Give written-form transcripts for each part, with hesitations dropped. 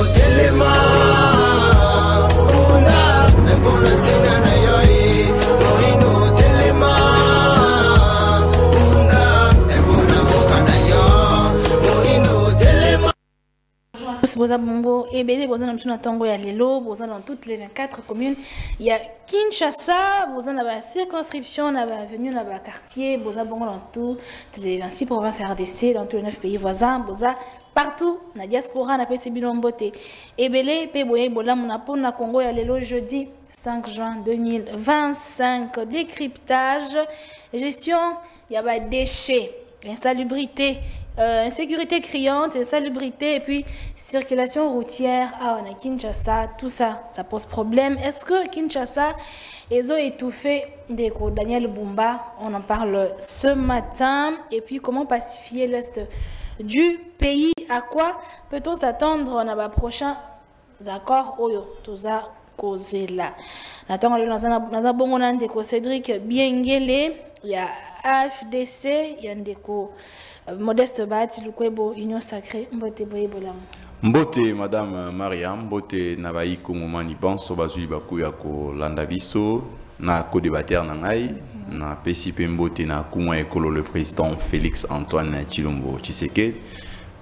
telema una mbona tina na yoi moino telema una mbona boka na yo moino telema. Boza Bombo et Bélé, Boza Namsuna Tango ya Lelo, Boza dans toutes les 24 communes. Il y a Kinshasa, Boza dans la circonscription, dans la avenue, dans le quartier, Boza Bongo dans toutes les 26 provinces RDC, dans tous les 9 pays voisins, Boza partout, na diaspora, na petit bilombote. Et Bélé, Peboye, Bola, Monapon, na Congo ya Lelo, jeudi 5 juin 2025. Décryptage, gestion, il y a des déchets, insalubrité. Insécurité criante, insalubrité et puis circulation routière à Kinshasa, tout ça, ça pose problème. Est-ce que Kinshasa, ils ont étouffé des cours Daniel Bumba, on en parle ce matin. Et puis comment pacifier l'Est du pays? À quoi peut-on s'attendre dans les prochains accords Oyo, tout ça, causé là. Attends, dans un bon moment, Cédric Biengele, il y a AFDC, il y a des Modeste Bati Lukwebo Union Sacrée Mbote Boye Bolam. Mbote Madame Mariam, Mbote Navaï Kongomani Banso Bazuli Bakuya ko Landaviso na co-débatteur nangai na PCP Mbote na Kumwa Ekolo le président Félix Antoine Chilombo Tshisekedi,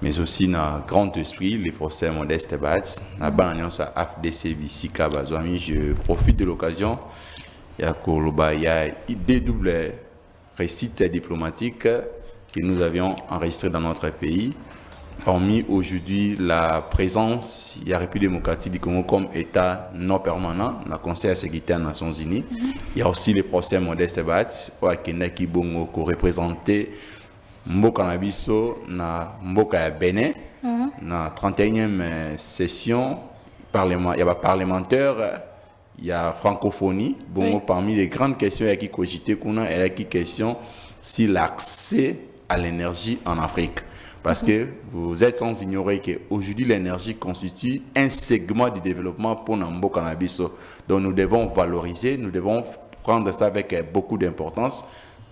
mais aussi na Grand Esprit les procès Modeste Bati na Alliance AFDC Bisika Bazwami. Je profite de l'occasion il y a des doubles récits diplomatiques que nous avions enregistré dans notre pays. Parmi aujourd'hui la présence de la République démocratique du Congo comme État non permanent dans le Conseil de sécurité des Nations Unies. Il y a aussi les procès Modeste Bati qui bongo représenté Mboka Nabiso na Mboka Bénin na 31e session parlement. Il y a parlementaire, il y a francophonie. Bongo parmi les grandes questions il y a qui cogité qu'on a, il y a qui question si l'accès à l'énergie en Afrique. Parce que vous êtes sans ignorer qu'aujourd'hui l'énergie constitue un segment du développement pour Nambo Cannabiso. Donc nous devons valoriser, nous devons prendre ça avec beaucoup d'importance.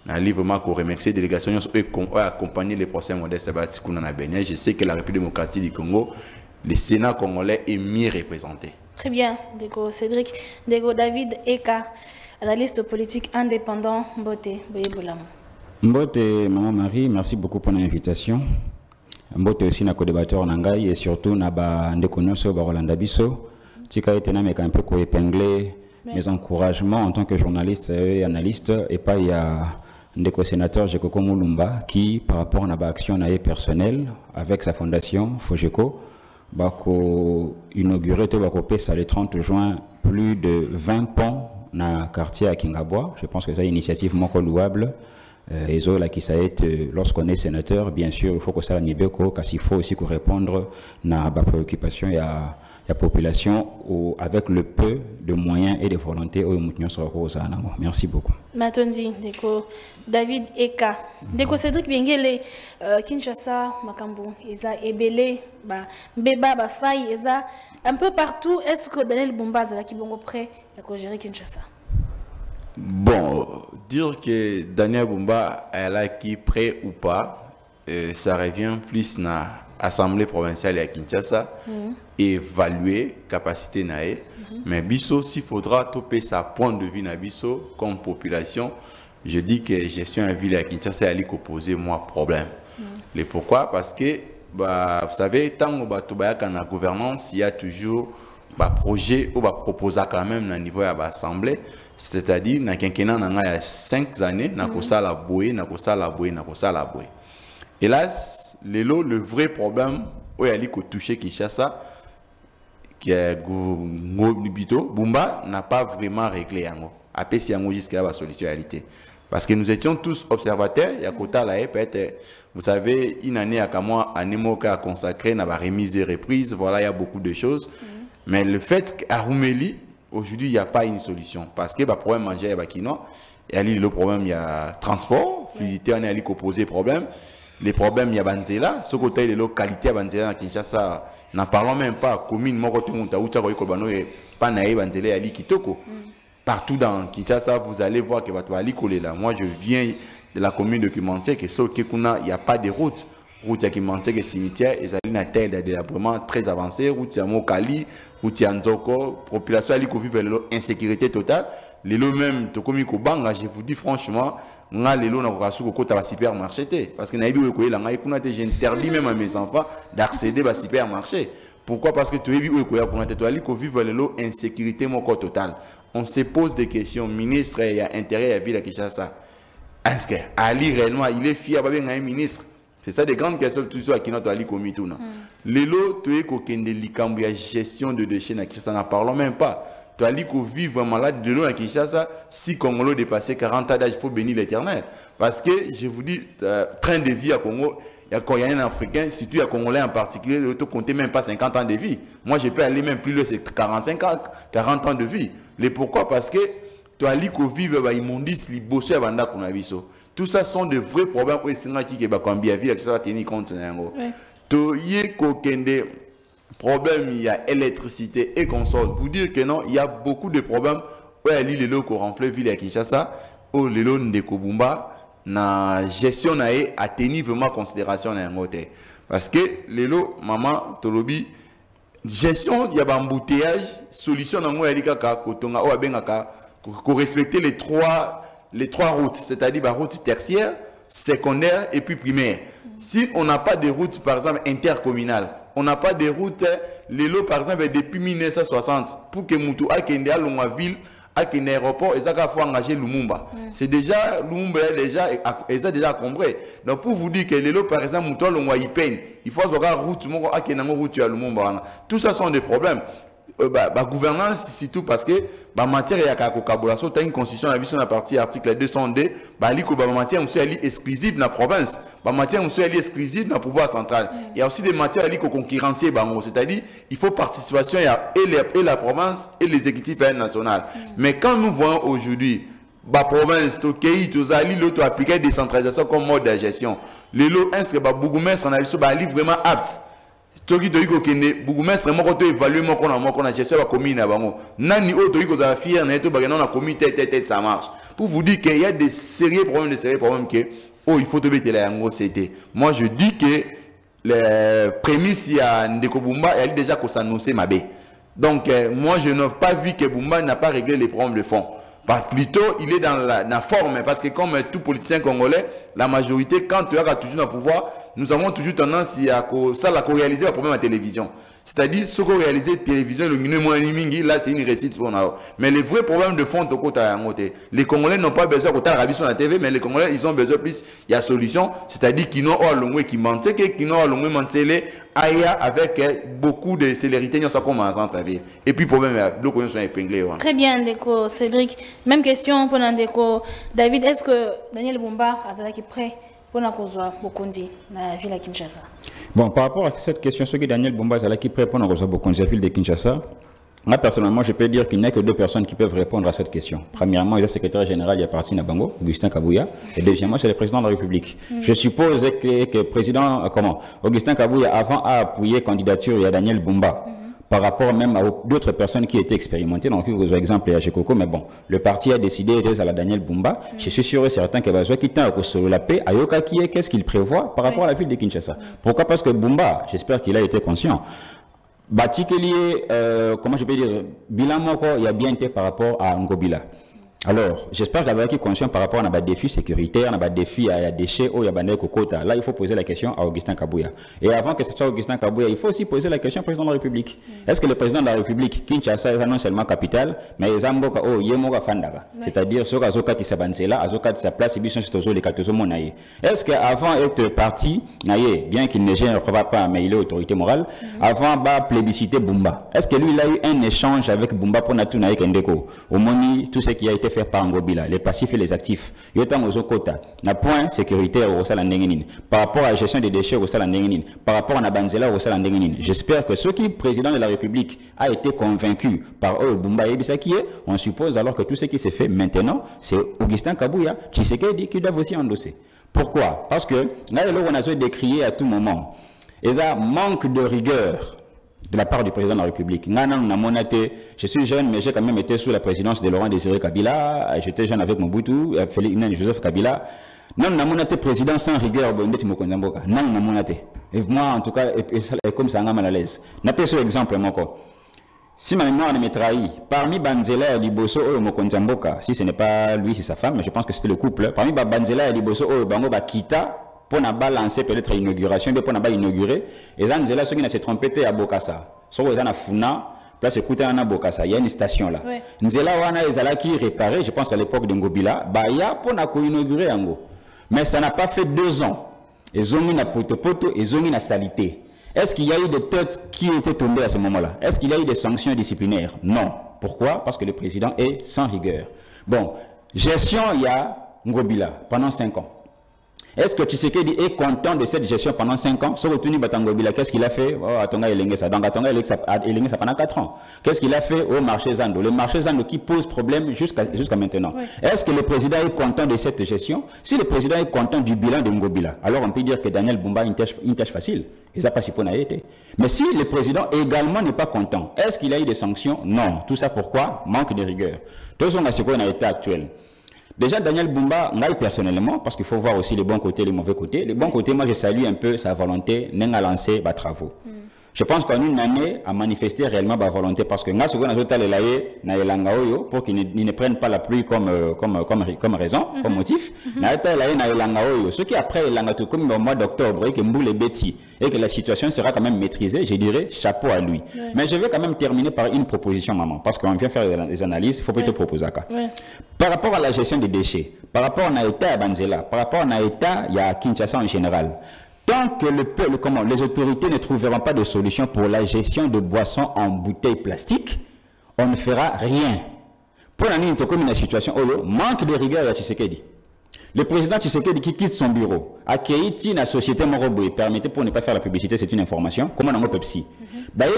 Vraiment qu'on remercie les délégations qui ont accompagné les procès Modeste Bati à Bénin. Je sais que la République démocratique du Congo, le Sénat congolais est mieux représenté. Très bien, Dego Cédric, Dego David Eka, analyste politique indépendant, Mbote Boyebolam. Mbote, Maman Marie, merci beaucoup pour l'invitation. Mbote aussi na co-débatteur Nangai et surtout na ba ndekonyoso ba Rolanda Biso. Tika etena meka un peu ko épingler mes encouragements en tant que journaliste et analyste et pas il y a ndeko sénateur Jekoko Mulumba qui par rapport à ba action naie personnelle avec sa fondation Fojeko bako inauguré to bako pesa le 30 juin plus de 20 ponts na quartier à Kingabwa. Je pense que c'est une initiative moko louable. Et là qui ça est lorsqu'on est sénateur, bien sûr, il faut que ça n'y beko, parce qu'il faut aussi répondre à la préoccupation et à la population avec le peu de moyens et de volonté au Merci beaucoup. Matondi, Deko David Eka, Deko Cédric Biengele, Kinshasa, Makambo, Eza Ebele, Mbeba, Bafai, Eza, un peu partout. Est-ce que Daniel Bumba là qui bon prêt à gérer Kinshasa? Bon, dire que Daniel Bumba est là qui prêt ou pas, ça revient plus à l'Assemblée provinciale à Kinshasa, évaluer capacité nae. Mais Bisso, s'il faudra toper sa point de vue na Bisso comme population, je dis que gestion à ville à Kinshasa elle poser moi problème. Et pourquoi? Parce que bah, vous savez, tant que la gouvernance, il y a toujours un projet ou proposé quand même au niveau de l'Assemblée. C'est-à-dire, dans il y a 5 années, hélas, le vrai problème, où il y a touché Kinshasa, qui est Bumba, n'a pas vraiment réglé. Après, si jusqu'à la solution. Parce que nous étions tous observateurs, il y a Kota là, peut-être, vous savez, une année à Kamoa, Anemoka consacré, n'a pas remise et reprise, voilà, il y a beaucoup de choses. Mais le fait qu'à Rouméli, aujourd'hui, il n'y a pas une solution. Parce que le problème manger est bakino. Et le problème, il y a transport, fluidité, on est posé problème. Les problèmes, il y a Banzela. Ce côté, les localités à Banzela, Kinshasa, n'en parlons même pas. Commune, Morote, Moutaoucha, Kobano, et Panae, Banzela, Ali Kitoko. Partout dans Kinshasa, vous allez voir que votre Ali Kolé là. Moi, je viens de la commune de Kumansé, que il n'y a pas de route. route qui manque cimetière et ça a une terre de délabrement très avancée, route à Mokali, route à Nzoko, population qui vit l'insécurité totale. Les lots même, je vous dis franchement, les lots n'ont pas de supermarché. Parce que j'interdis même à mes enfants d'accéder au supermarché. Pourquoi? Parce que tu as vu que vivre les lots insécurité totale. On se pose des questions. Ministre, il y a intérêt à vivre à Kinshasa. Est-ce que Ali réellement, il est fier d'avoir un ministre? C'est ça des grandes questions toujours qui n'ont Ali commis tout. Les lots, tu es qu'il y a gestion de déchets à Kinshasa, n'en parlons même pas. Tu as dit qu'on vit vraiment là de l'eau à Kinshasa, si Congolo dépassé 40 ans d'âge, il faut bénir l'Éternel. Parce que, je vous dis, train de vie à Congo, il y a un Africain, si tu es Congolais en particulier, tu ne comptes même pas 50 ans de vie. Moi, je peux aller même plus loin, c'est 45 ans, 40 ans de vie. Et pourquoi? Parce que tu as dit qu'on vit immondice, les bossés avant qu'on a vu ça. Tout ça sont de vrais problèmes pour les Sénats qui sont bien vie, ça va tenir compte. Tu as problème, il y a électricité et consort. Vous dire que non, il y a beaucoup de problèmes. Ouais, les lots qu'on remplit ville à Kinshasa, ou les lots de Kobumba, na gestion a tenu vraiment considération dans un côté. Parce que les lots, maman, Tolobi, gestion, il y a un embouteillage, solution dans moi, il y a respecter les trois routes, c'est-à-dire la route tertiaire, secondaire et puis primaire. Si on n'a pas de route, par exemple, intercommunale, on n'a pas de route, les lots, par exemple, depuis 1960, pour que Moutou a qu'une ville, a qu'un aéroport, et ça faut engager Lumumba. C'est déjà, Lumumba est déjà compris. Donc, pour vous dire que les lots, par exemple, Moutou a une peine, il faut avoir route, a qu'une route à Lumumba. Tout ça sont des problèmes. Gouvernance, surtout parce que matière il y a collaboration, tu as une constitution la vision à partir article 202, matière exclusive dans la province, matière exclusive dans le pouvoir central. Il y a aussi des matières qui sont concurrencées, c'est-à-dire il faut participation et la province et l'exécutif national. Mais quand nous voyons aujourd'hui la province, l'autre appliquer la décentralisation comme mode de gestion, les lots, est-ce que Bougoumès en a vraiment apte? Toki toki ko kende bourgmestre moko to évaluer moko na gestion la commune na bango nani o toki ko za fier na to bagana na commune tête ça marche pour vous dire qu'il y a des sérieux problèmes que oh il faut te mettre la yango c'était moi je dis que les prémices il y a Ndeko Bumba elle déjà ko s'annoncer mabé donc moi je n'ai pas vu que Bumba n'a pas réglé les problèmes de fond. Plutôt, il est dans la forme, parce que comme tout politicien congolais, la majorité, quand tu as toujours le pouvoir, nous avons toujours tendance à réaliser le problème à la télévision. C'est-à-dire, ce qu'on réalise la télévision, le minimum là, c'est une réussite pour nous. Mais les vrais problèmes de fond, les Congolais n'ont pas besoin de faire sur la TV, mais les Congolais, ils ont besoin plus, il y a solution, c'est-à-dire qu'ils n'ont pas l'ongoué qui mentent, qu'ils n'ont pas l'ongoué mentelé, avec beaucoup de célérité, nous sommes en centre-ville. Et puis, problème, nous sommes épinglés. Très bien, Ndeko, Cédric. Même question pour Ndeko. David, est-ce que Daniel Bumba a été prêt pour la Bokondi dans la ville de Kinshasa? Bon, par rapport à cette question, ce que Daniel Bumba est prêt pour la Bokondi dans la ville de Kinshasa, moi, personnellement, je peux dire qu'il n'y a que deux personnes qui peuvent répondre à cette question. Premièrement, il y a le secrétaire général du parti Nabango, Augustin Kabouya, et deuxièmement, c'est le président de la République. Je suppose que le président, Augustin Kabouya, avant, a appuyé la candidature de Daniel Bumba. Par rapport même à d'autres personnes qui étaient expérimentées, donc par exemple à Chekoko, mais bon, le parti a décidé d'aider à la Daniel Bumba. Je suis sûr et certain qu'il va quitter la paix. Ayoka qui est, qu'est-ce qu'il prévoit par rapport à la ville de Kinshasa? Pourquoi? Parce que Bumba, j'espère qu'il a été conscient. Comment je peux dire, bilan moko, il y a bien été par rapport à Ngobila. Alors, j'espère qu'il avait été conscient par rapport à des défis sécuritaires, à des défis à déchets, il y a des Kokota. Là, il faut poser la question à Augustin Kabouya. Et avant que ce soit Augustin Kabouya, il faut aussi poser la question au président de la République. Est-ce que le président de la République, Kinshasa, est non seulement capitale, mais il Zamboka, oh, Yemoga Fandara. C'est-à-dire, Soka Zoka Tissabanzela, Azoka de sa place, et Bisson Stozo, les Katozo Monaye. Est-ce qu'avant d'être parti, bien qu'il ne gère pas, mais il est autorité morale, avant de plébisciter Bumba, est-ce que lui, il a eu un échange avec Bumba pour Natunaï Kendeko? Au Moni, tout ce qui a été fait par Ngobila, les passifs et les actifs. Yotam Ozokota, na point sécuritaire au Salandengenin, par rapport à la gestion des déchets au Salandengenin, par rapport à Nabanzela au Salandengenin. J'espère que ce qui, président de la République, a été convaincu par Bumba et Bissakie, on suppose alors que tout ce qui s'est fait maintenant, c'est Augustin Kabouya, Tshisekedi qui doivent aussi endosser. Pourquoi? Parce que là, on a décrié à tout moment. Et ça manque de rigueur de la part du président de la République. Je suis jeune, mais j'ai quand même été sous la présidence de Laurent Désiré Kabila. J'étais jeune avec Mobutu, Joseph Kabila. Non, on a président sans rigueur, bon, non, et moi, en tout cas, et comme ça, on a mal à l'aise. On a pris ce exemple, mon corps. Si ma mémoire ne me trahit, parmi Banzela et Liboso, si ce n'est pas lui, c'est sa femme, mais je pense que c'était le couple. Parmi Banzela et Liboso, Bango Bakita, pour ne pas lancer peut-être l'inauguration, pour ne pas inaugurer, et Zanzela, ceux qui s'est trompé à Bokassa, ceux qui ont Funa, place écoutez à Bokassa, il y a une station là. Nzela Wana Ezala qui réparé, je pense à l'époque de Ngobila, il y a pour inaugurer Ango. Mais ça n'a pas fait 2 ans. Ils ont mis la poto, ils ont mis la salité. Est-ce qu'il y a eu des têtes qui étaient tombées à ce moment-là? Est-ce qu'il y a eu des sanctions disciplinaires? Non. Pourquoi? Parce que le président est sans rigueur. Bon, gestion, il y a Ngobila pendant 5 ans. Est-ce que Tshisekedi est content de cette gestion pendant 5 ans? Sur le Batangobila, qu'est-ce qu'il a fait? Oh, Atonga Elengesa. Donc Atonga Elengesa pendant 4 ans. Qu'est-ce qu'il a fait au marché Zando? Le marché Zando qui pose problème jusqu'à maintenant. Oui. Est-ce que le président est content de cette gestion? Si le président est content du bilan de Ngobila, alors on peut dire que Daniel Bumba a une tâche facile. Il n'a pas si bon été. Mais si le président également n'est pas content, est-ce qu'il a eu des sanctions? Non. Tout ça pourquoi? Manque de rigueur. Tout ça, c'est quoi dans l'état actuel? Déjà, Daniel Bumba, moi personnellement, parce qu'il faut voir aussi les bons côtés et les mauvais côtés. Les bons côtés, moi je salue un peu sa volonté de lancer des travaux. Je pense qu'en une année, a manifesté réellement sa volonté parce que nous avons pour qu'ils ne prennent pas la pluie comme raison, comme motif. Ce qui après, comme au mois d'octobre, et que Mboule est bêtis, et que la situation sera quand même maîtrisée, je dirais chapeau à lui. Ouais. Mais je vais quand même terminer par une proposition, maman, parce qu'on vient faire des analyses, il faut plutôt proposer ça. Ouais. Par rapport à la gestion des déchets, par rapport à l'État à Banzela, par rapport à l'État, il y a Kinshasa en général. Tant que les autorités ne trouveront pas de solution pour la gestion de boissons en bouteilles plastiques, on ne fera rien. Pour la nuit, comme une situation, manque de rigueur à Tshisekedi. Le président Tshisekedi qui quitte son bureau, accueillit la société Moroboy, permettez pour ne pas faire la publicité, c'est une information, comme on a Pepsi.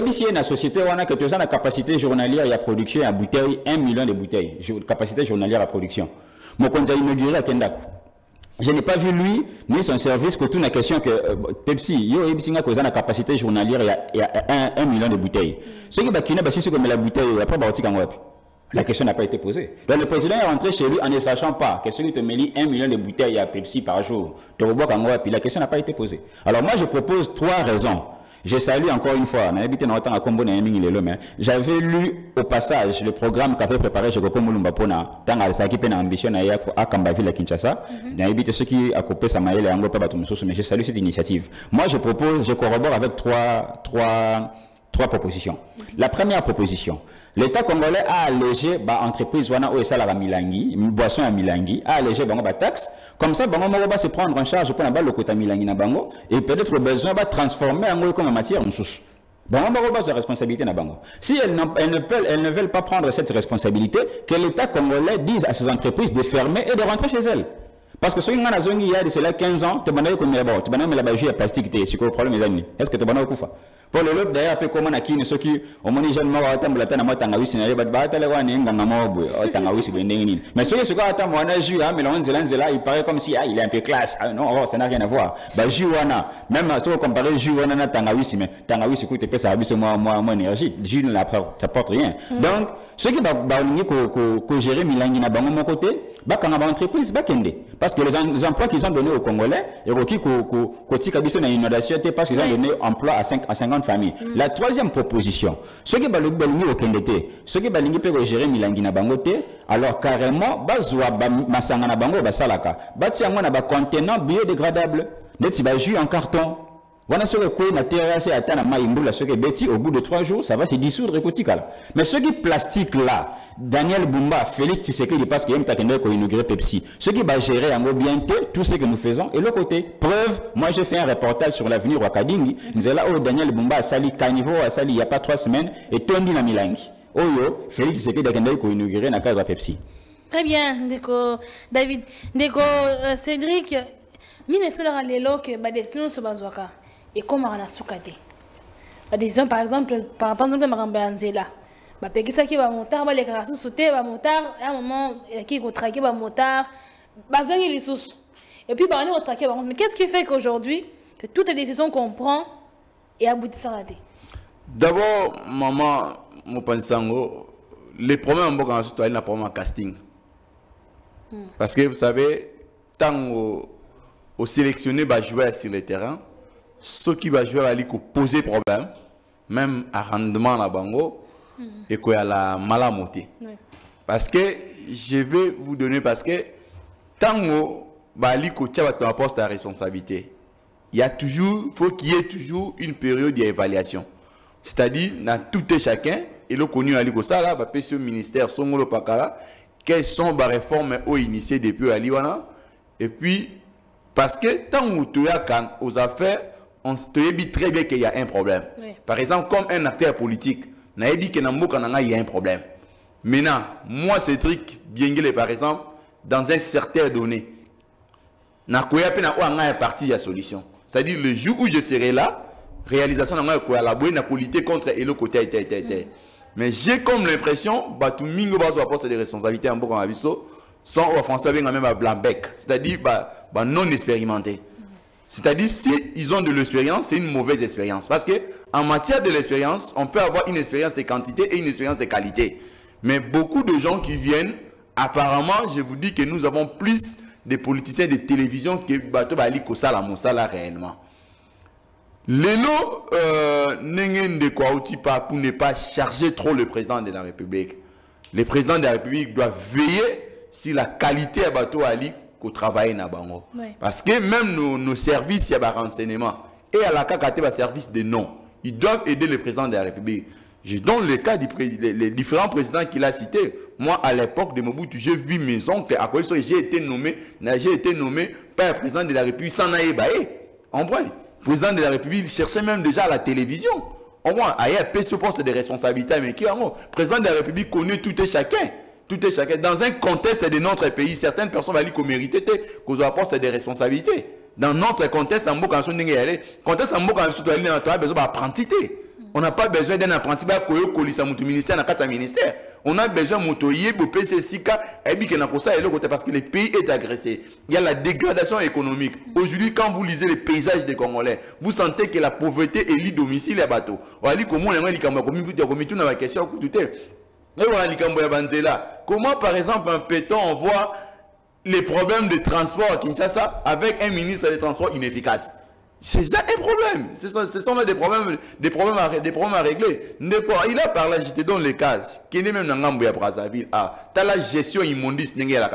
Ici, il y a une société où on a que tu as la capacité journalière et à production à bouteilles, 1 million de bouteilles, capacité journalière à production. Moi, quand j'ai inauguré à Kendaku, je n'ai pas vu lui, ni son service, que toute la question que Pepsi, il y a la capacité journalière et à 1 million de bouteilles. Ce qui est comme la bouteille, après, la question n'a pas été posée. Donc, le président est rentré chez lui en ne sachant pas que celui qui te met 1 million de bouteilles à Pepsi par jour, la question n'a pas été posée. Alors moi, je propose 3 raisons. Je salue encore une fois, j'avais lu au passage le programme qu'avait préparé Jogoko Mulumba Pona, tant à sa ambition à Kambaville à Kinshasa, j'invite ceux qui a coupé sa maille et Ango Pabatumsoso, mais je salue cette initiative. Moi, je corrobore avec trois propositions. La première proposition, l'État congolais a allégé l'entreprise Wana Oesala Milangi, boisson à Milangi, a allégé la taxe. Comme ça, Bango va se prendre en charge pour le côté Milangi na Bango et peut-être besoin de transformer en comme matière en source. Bango va sa responsabilité na Bango. Si elles ne veulent pas prendre cette responsabilité, que l'État congolais dise à ces entreprises de fermer et de rentrer chez elles. Parce que si on a de 15 ans, tu vas comme tu vas la bagie à plastique, c'est quoi le problème? Est-ce que tu vas kufa? Pour le lot d'ailleurs, peu comment qui ne ceux qui au moins jeune mort à table la tana matangawisi na yeba batale wa nenga ngamo tangawisi bendengini. Mais ceux qui à table wana jus mais l'onzela il paraît comme si il est un peu classe. Non, ça n'a rien à voir. Ba jus wana même si on compare jus wana na tangawisi mais tangawisi coûte peu ça habite moi énergie. Jus ne t'apporte rien. Donc ceux qui ko gérer Milangi na bango mon côté, ba kana ba entreprise ba kende parce que les emplois qu'ils ont donnés aux Congolais et ko tika biso na inondation parce qu'ils ont donné emploi à 50 familles. La troisième proposition, ceux qui balingi au Kendete, ceux qui balingi peuvent gérer Milangi na bangote, alors carrément bazwa masanga na bango basalaka, batiango na ba contenant biodégradable, neti ba jus en carton. Voilà ce que na terrasse et atana maïmboula ce que beti au bout de 3 jours ça va se dissoudre écoutical. Mais ce qui plastique là, Daniel Bumba, Félix Tshisekedi parce qu'il y a une inauguré Pepsi. Ce qui va gérer en mobilité tout ce que nous faisons et le côté preuve, moi j'ai fait un reportage sur l'avenir Wakadingi, nous là où Daniel Bumba a sali Caniveau a sali il y a pas 3 semaines et Tondi na Milangi. Oyo Félix Tshisekedi a inauguré na cadre Pepsi. Très bien, Ndeko David, Ndeko Cédric, mine sera lelo que badesino so bazwaka. Et comment on a soukate la décision par exemple à Marambanzela ça qui va montar les carassos sauter va montar à un moment qui va traquer va montar bazangi les sous et puis on est traqué mais qu'est-ce qui fait qu'aujourd'hui que toutes les décisions qu'on prend et aboutit à rater? D'abord maman mon pensango les problèmes en Boka il y a un problème casting parce que vous savez tant au sélectionner va jouer sur le terrain, ceux qui va jouer aller poser problème, même à rendement la bango, et qu'il y a la malamoté. Oui. Parce que je vais vous donner, parce que tant que tu poste à responsabilité, il faut qu'il y ait toujours une période d'évaluation. C'est-à-dire, dans tout et chacun, et le connu à l'Ikosala, ce ministère, son pakala, quelles sont les réformes initiées depuis Aliwana. Et puis, parce que tant que tu as aux affaires, on te dit très bien qu'il y a un problème. Oui. Par exemple, comme un acteur politique, on a dit qu'il y a un problème. Maintenant, moi, ce truc, bien par exemple, dans un certain donné, on a parti de la solution. C'est-à-dire, le jour où je serai là, réalisation de la politique contre et le côté. Mais j'ai comme l'impression que tout le monde va avoir des responsabilités en beaucoup de sans offenser même à blanc-bec, c'est-à-dire non expérimenté. C'est-à-dire, s'ils ont de l'expérience, c'est une mauvaise expérience. Parce qu'en matière de l'expérience, on peut avoir une expérience de quantité et une expérience de qualité. Mais beaucoup de gens qui viennent, apparemment, je vous dis que nous avons plus de politiciens de télévision que Bato Bali Kosala Moussala réellement. Lélo, pour ne pas charger trop le président de la République. Le président de la République doit veiller sur la qualité à Bato Ali qu'au travail na bango. Oui. Parce que même nos services, il y a des renseignements. Et à la CACAT, il service de non. Ils doivent aider le président de la République. Je donne le cas des différents présidents qu'il a cités. Moi, à l'époque de Mobutu, j'ai vu mes oncles. À quoi j'ai été nommé par le président de la République sans naïbaé. En vrai, le président de la République cherchait même déjà à la télévision. Au moins, il y a un poste de responsabilité. Mais le président de la République connaît tout et chacun. Tout est chacun. Dans un contexte de notre pays, certaines personnes vont dire qu'on mérite qu'on a poste de responsabilité. Dans notre contexte, on a besoin d'apprentité. On n'a pas besoin d'un apprenti ministère. On a besoin de parce que le pays est agressé. Il y a la dégradation économique. Aujourd'hui, quand vous lisez les paysages des Congolais, vous sentez que la pauvreté est lit domicile à bateau. Comment, par exemple, peut-on voir les problèmes de transport à Kinshasa avec un ministre des Transports inefficace? C'est déjà un problème. Ce sont des problèmes à régler. Il a parlé, je te donne le cas, qui est même dans Ngambo Brazzaville. Ah, tu as la gestion immondice il y a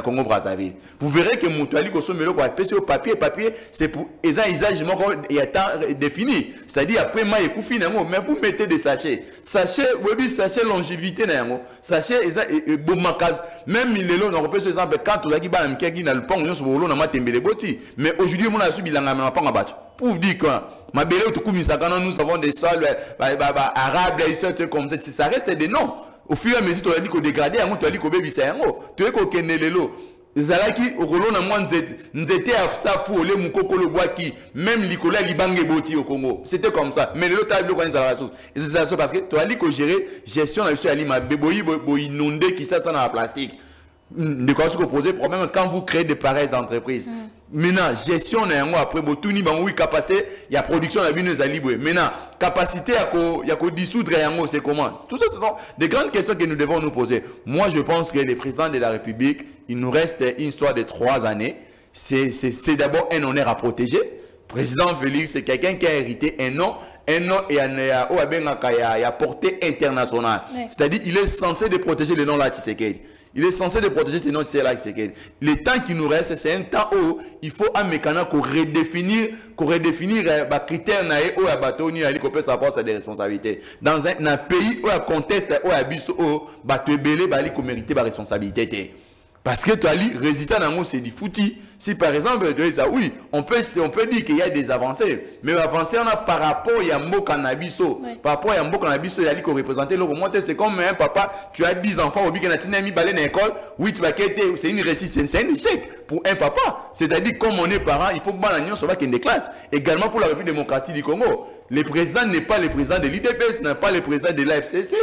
Congo Brazzaville. Vous verrez que Moutouali Kosomelo a fait sur papier, c'est pour un usage défini. C'est-à-dire après moi mais vous mettez des sachets. Sachet longévité sachet même les lots on peut se exemple quand tu as dit le pont mais aujourd'hui on a subi la pour dire quoi nous avons des sols arabes comme ça, ça reste des noms. Au fur et à mesure tu as dit qu'on dégradé tu as dit qu'on bébé ça tu es qu'on connaît les lots zalaki okolona mwa nzete à safu ole mukoko le bois qui même likola libange boti au Congo, c'était comme ça. Mais l'autre a bloqué ça et c'est ça parce que tu as dit que gérer gestion la ali ma beboyi inondé qui ça dans la plastique. De quoi tu peux poser problème quand vous créez de pareilles entreprises. Maintenant, gestion après botuni bango oui capacité, il y a production la bine zalibwe. Maintenant, capacité il y a dissoudre yango, c'est comment? Tout ça ce sont des grandes questions que nous devons nous poser. Moi, je pense que les présidents de la République, il nous reste une histoire de 3 années. C'est d'abord un honneur à protéger. Président Félix, c'est quelqu'un qui a hérité un nom et a portée internationale. C'est-à-dire, il est censé de protéger le nom là Tshisekedi. Il est censé de protéger ces noms là Tshisekedi. Le temps qui nous reste, c'est un temps où il faut un mécanisme pour redéfinir les critères où à Batoni ali peut savoir des responsabilités. Dans un pays où un contexte où à biso où batebele bali ko mériter ba responsabilité. Parce que tu as dit, résultat dans c'est du foutu. Si par exemple, oui, on peut dire qu'il y a des avancées. Mais avancées, on a par rapport à Yambo Cannabiso. Par rapport à Yambo Cannabiso, il y a dit qu'on représentait le remonté. C'est comme un papa, tu as 10 enfants, au but qu'il a mis balai dans l'école. Oui, tu vas quitter. C'est une réussite, c'est un échec pour un papa. C'est-à-dire, comme on est parent, il faut que l'union soit qu'il y ait des classes. Également pour la République démocratique du Congo. Le président n'est pas le président de l'IDPS, n'est pas le président de l'AFCC.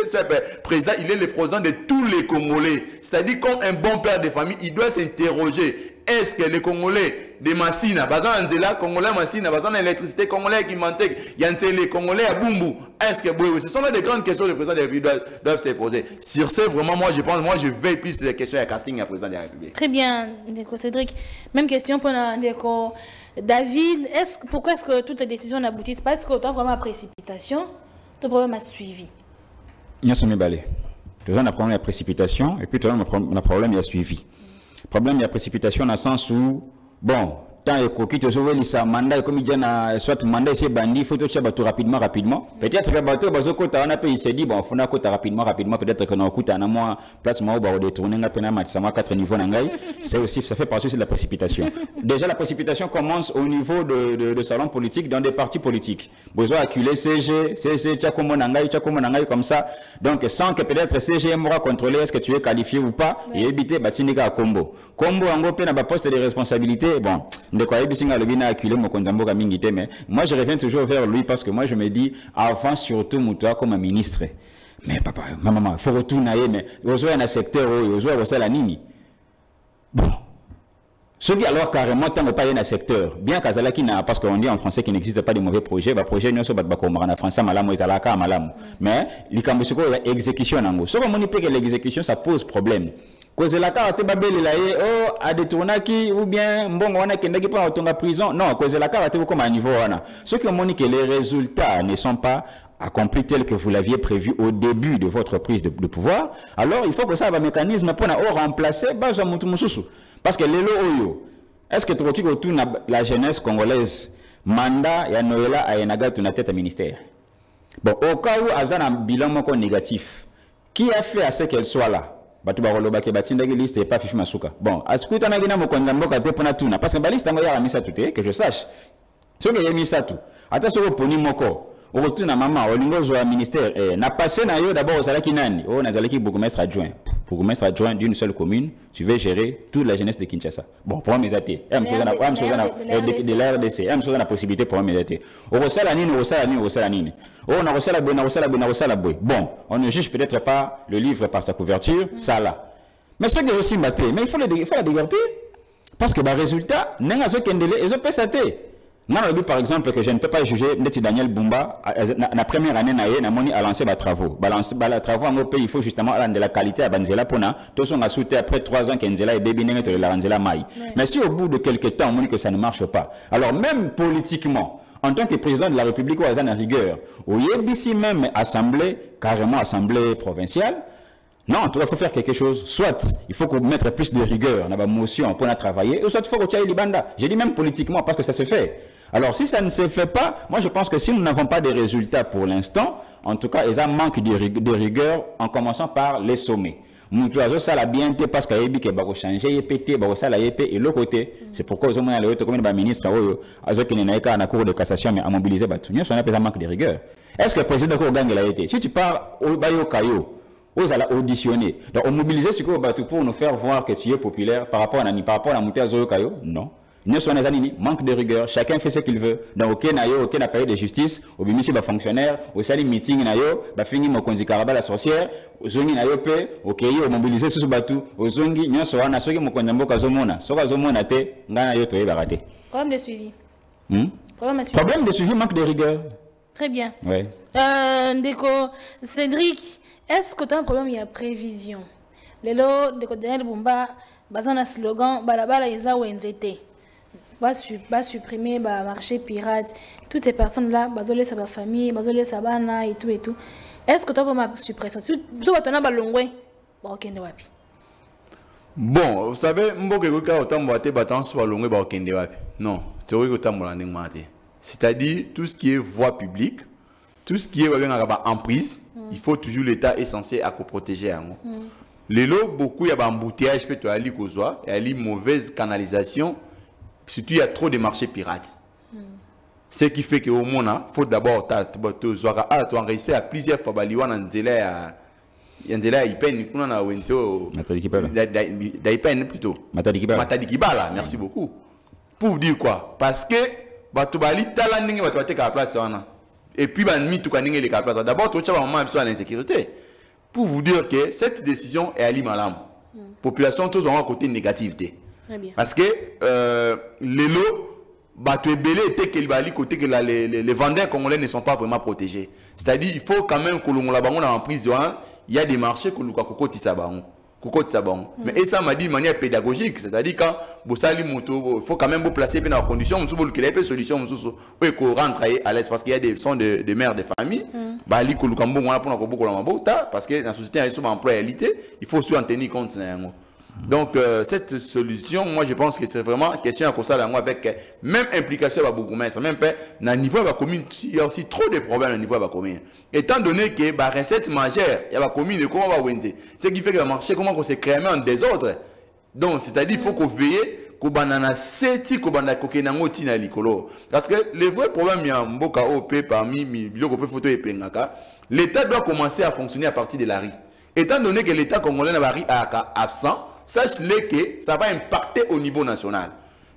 Président, il est le président de tous les Congolais. C'est-à-dire, comme un bon père de famille, il doit s'interroger. est-ce que les Congolais des machines, bazan Nzela, Congolais machines, bazan électricité, Congolais qui mentent, Yantele, Congolais à Bumbu, est-ce que ce sont là des grandes questions que le président de la République doivent se poser. Sur ce, vraiment, moi je pense, moi je veille plus sur les questions à casting à président de la République. Très bien, Cédric. Même question pour David. Pourquoi est-ce que toutes les décisions n'aboutissent pas? Est-ce que tu as vraiment précipitation? Ton problème a suivi. Nous sommes balés. Nous avons un problème de précipitation et puis nous avons un problème de suivi. Le problème de précipitation dans le sens où, bon, tant que tu as un mandat, comme il y a soit mandat c'est bandit, il faut tout rapidement. Peut-être que le bateau, il s'est dit, bon, il faut rapidement, peut-être que nous avons moins place, on va détourner, on a 4 niveaux, c'est aussi, ça fait partie de la précipitation. Déjà, la précipitation commence au niveau de salon politique, dans des partis politiques. Besoin d'acculer CG, comme ça. Donc, sans que peut-être CG m'aura contrôlé, est-ce que tu es qualifié ou pas, et éviter, Batsindika à Combo. Combo, en gros, n'a pas poste de responsabilité, bon. Moi je reviens toujours vers lui parce que moi je me dis avant surtout Moutoua comme un ministre, mais papa maman faut retourner mais aujourd'hui un secteur aujourd'hui c'est la nini bon ce qui alors carrément tant que pas un secteur bien qu'azala qui n'a parce qu'on dit en français qu'il n'existe pas de mauvais projets projet nous sommes comme en français malamu ezalaka malamu mais likambusuko exécution nango ce qu'on dit que l'exécution ça pose problème. Cause la carte babeli la oh a détournaki ou bien mbongo wana kendaki pas autonga prison non cause la carte comme à niveau wana ce qui montre que les résultats ne sont pas accomplis tels que vous l'aviez prévu au début de votre prise de pouvoir alors il faut que ça ait un mécanisme pour remplacer baza mutu mususu parce que lelo oyo est-ce que tu autour la jeunesse congolaise mandat ya Noëlla a enaga tu na tête ministère bon au cas où azana bilan moko négatif qui a fait à ce qu'elle soit là batu bakoloba ke batindaki liste pas fifi masuka bon asikuta na gina mokonza mboka te pona tuna parce que baliste ngo ya misa tout que je sache ce que yemisa tout ata soko poni moko okotuna mama olingo zo ministère na passé na yo d'abord ozalaki nani o nazalaki bourgmestre adjoint d'une seule commune tu veux gérer toute la jeunesse de Kinshasa bon pour mes athées de la RDC la possibilité pour mes athées okosala nini on a reçu la bonne, bon, on ne juge peut-être pas le livre par sa couverture, ça là. Mais ce qui est aussi maté, mais il faut la déguerpir. Parce que le résultat, n'est pas ce qu'il y a moi, je dis par exemple que je ne peux pas juger Daniel Bumba, la première année, il a lancé des travaux. Les travaux en pays, il faut justement aller de la qualité à Banzela Pona. Tous sont assoutés après 3 ans qu'Enzela est débiné de la Banzela Maï. Mais si au bout de quelques temps, on dit que ça ne marche pas, alors même politiquement, en tant que président de la République, on a une rigueur. Au YBC même assemblée, carrément assemblée provinciale, non, il faut faire quelque chose. Soit il faut qu'on mette plus de rigueur dans la motion pour travailler, ou soit il faut qu'on tire les bandas. J'ai dit même politiquement parce que ça se fait. Alors si ça ne se fait pas, moi je pense que si nous n'avons pas de résultats pour l'instant, en tout cas, il y a un manque de rigueur en commençant par les sommets. Moutoua ça la bien parce qu'il y a des gens qui changer, et l'autre côté, c'est pourquoi ils ont le ministre qui a cour de cassation mais à mobiliser Batounia, on a un manque de rigueur. Est-ce que le président Kogang l'a été? Si tu pars au Bayo Kayo, vous allez auditionner. Donc on mobilise ce Batou pour nous faire voir que tu es populaire par rapport à la Moutoua Zoyo Kayo? Non. Nous sommes manque de rigueur, chacun fait ce qu'il veut. Donc, aucun appareil de justice, au bimisi ba fonctionnaire, au sali meeting nayo, ba fini mo konzi karaba la sorcière, au zongi nayo pe, ok, au mobiliser sous batou, au zongi nyoso wana soki mo konza mboka zomona, soka zomona te, ngana yo toye barate. Problème de suivi. Problème de suivi, manque de rigueur. Très bien. Ouais. Ndeko Cédric, est-ce que tu as un problème, il y a prévision? Les lots de Daniel Bumba, bazana slogan, balabala yeza wenzete. Va supprimer le marché pirate. Toutes ces personnes-là, bazole sa famille, bazole sa bana et tout et tout. Est-ce que tu as ma suppression? Si tu as ton balongwe, ok, wapi. Bon, vous savez, non, c'est-à-dire tout ce qui est voie publique, tout ce qui est en prise, il faut toujours l'État est censé protéger. Les lots, beaucoup il y a un embouteillage, il y a une mauvaise canalisation. Surtout, il y a trop de marchés pirates. Ce qui fait qu'au moins, il faut d'abord réussir à plusieurs fois. Il y a plutôt. Matadikibala, merci beaucoup. Pour vous dire quoi? Parce que et puis d'abord, tout ça l'insécurité. Pour vous dire que cette décision est à l'Imalam. Population, tous ont un côté négativité. Parce que les lots, tu es belé et que les vendeurs congolais ne sont pas vraiment protégés. C'est-à-dire il faut quand même que l'on en prison, il y a des marchés que l'on mais et ça m'a dit de manière pédagogique, c'est-à-dire quand vous allez moto, il faut quand même vous placer dans la condition, vous qu'il y ait des solutions, vous rentrer à l'aise parce qu'il y a des sons de mères de famille, parce que dans la société il y a souvent employabilité, il faut aussi en tenir compte. Donc cette solution, moi je pense que c'est vraiment question à cause avec même implication à beaucoup mais même pas dans le niveau de la commune, il y a aussi trop de problèmes au niveau de la commune. Étant donné que la recette majeure, il y a la commune, comment on va vendre, ce qui fait que le marché comment on s'est créé en désordre. Donc c'est-à-dire il faut qu'on veille qu'on banana seti qu'on banana kokenango tina likolo. Parce que le vrai problème il y a mboka OP parmi biloko pe photo et pengaka, l'État doit commencer à fonctionner à partir de la rue. Étant donné que l'État congolais n'a pas absent, sache-le que ça va impacter au niveau national.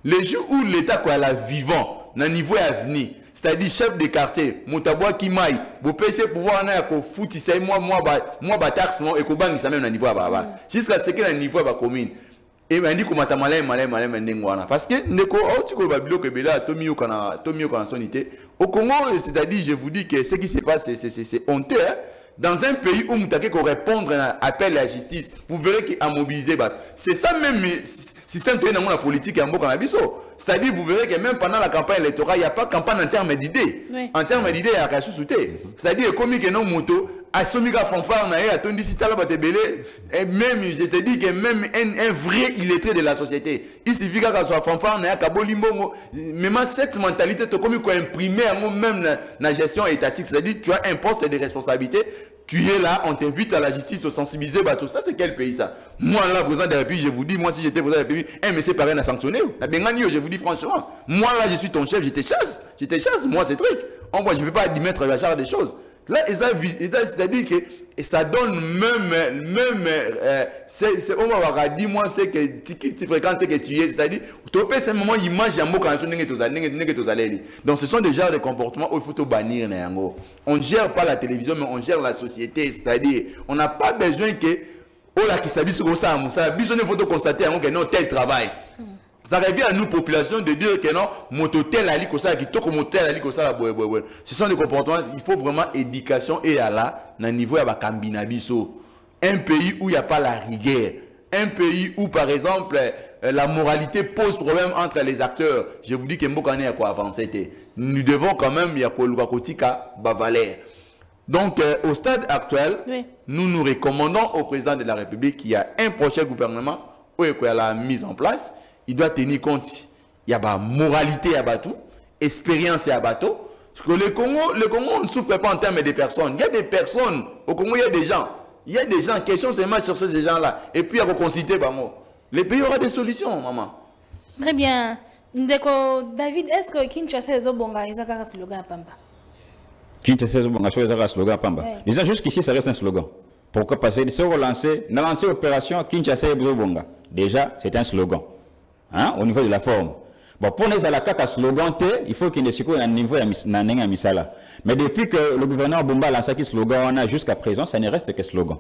Les jours où l'État est vivant, dans le niveau à venir, c'est-à-dire chef de quartier, Moutaboua Kimaï, vous pouvez pouvoir foutre moi taxe et que banque ça même dans le niveau à baba. Jusqu'à ce que dans le niveau à la commune. Et on dit que mata malin parce que ndeko tu ko babilo que bela tomio kana sonité. Au Congo, c'est-à-dire je vous dis que ce qui se passe c'est honteux. Dans un pays où Moutake qu'on répondre à l'appel à la justice, vous verrez qu'il a mobilisé. C'est ça même système de la politique en Bokanabissou. C'est-à-dire vous verrez que même pendant la campagne électorale, il n'y a pas de campagne en termes d'idées. Oui. En termes d'idées, il y a rien sous-souté. C'est-à-dire comme que non moto, à Somiga fanfare, à Tondi Sitala Batebele, et même, je te dis que même un vrai illettré de la société, il suffit qu'à soit fanfare, à Kabolimbongo, même cette mentalité, tu as comme imprimé même la gestion étatique. C'est-à-dire tu as un poste de responsabilité. Tu es là, on t'invite à la justice, au sensibiliser, tout ça, c'est quel pays ça? Moi, là, président de la République, je vous dis, moi, si j'étais président de la République, mais c'est pas rien à sanctionner. Je vous dis franchement, moi, là, je suis ton chef, je te chasse, moi, c'est truc. Je ne vais pas admettre la charge des choses. Là, c'est-à-dire que ça donne on va dire, moi, c'est que tu fréquentes, c'est que tu es, c'est-à-dire, tu peux c'est un moment, image, il y a un mot quand donc, ce sont des genres de comportements où il faut tout bannir. On ne gère pas la télévision, mais on gère la société, c'est-à-dire, on n'a pas besoin que, oh là, qui s'habille sur ça, il faut constater que non, tel travail. Ça revient à nous, population, de dire que non, mototel ali kosa, qui toque motel ali kosa, ce sont des comportements, il faut vraiment éducation et à là, dans le niveau de la Kambinabiso. Un pays où il n'y a pas la rigueur, un pays où, par exemple, la moralité pose problème entre les acteurs. Je vous dis que Mbokane a quoi avancer. Nous devons quand même, il y a quoi Lukakotika, Bavaler. Donc, au stade actuel, oui, nous nous recommandons au président de la République qu'il y a un prochain gouvernement où il y a la mise en place. Il doit tenir compte, il y a la moralité à bateau, expérience à bateau. Parce que le Congo ne souffre pas en termes de personnes. Il y a des personnes, au Congo, il y a des gens. Il y a des gens, question seulement de chercher ces gens-là. Et puis, il y a reconsidérer, les pays aura des solutions, maman. Très bien. Ndeko, David, est-ce que Kinshasa est bonga, ils ont un slogan à Pamba? Kinshasa est bonga, ils ont un slogan à Pamba. Déjà, jusqu'ici, ça reste un slogan. Pourquoi? Parce que si on relancer, on a lancé l'opération Kinshasa est bonga. Déjà, c'est un slogan. Hein, au niveau de la forme. Bon, pour les alakaka slogan, il faut qu'il y ait un niveau de misala. Mais depuis que le gouverneur Bumba a lancé ce slogan, on a jusqu'à présent, ça ne reste que slogan.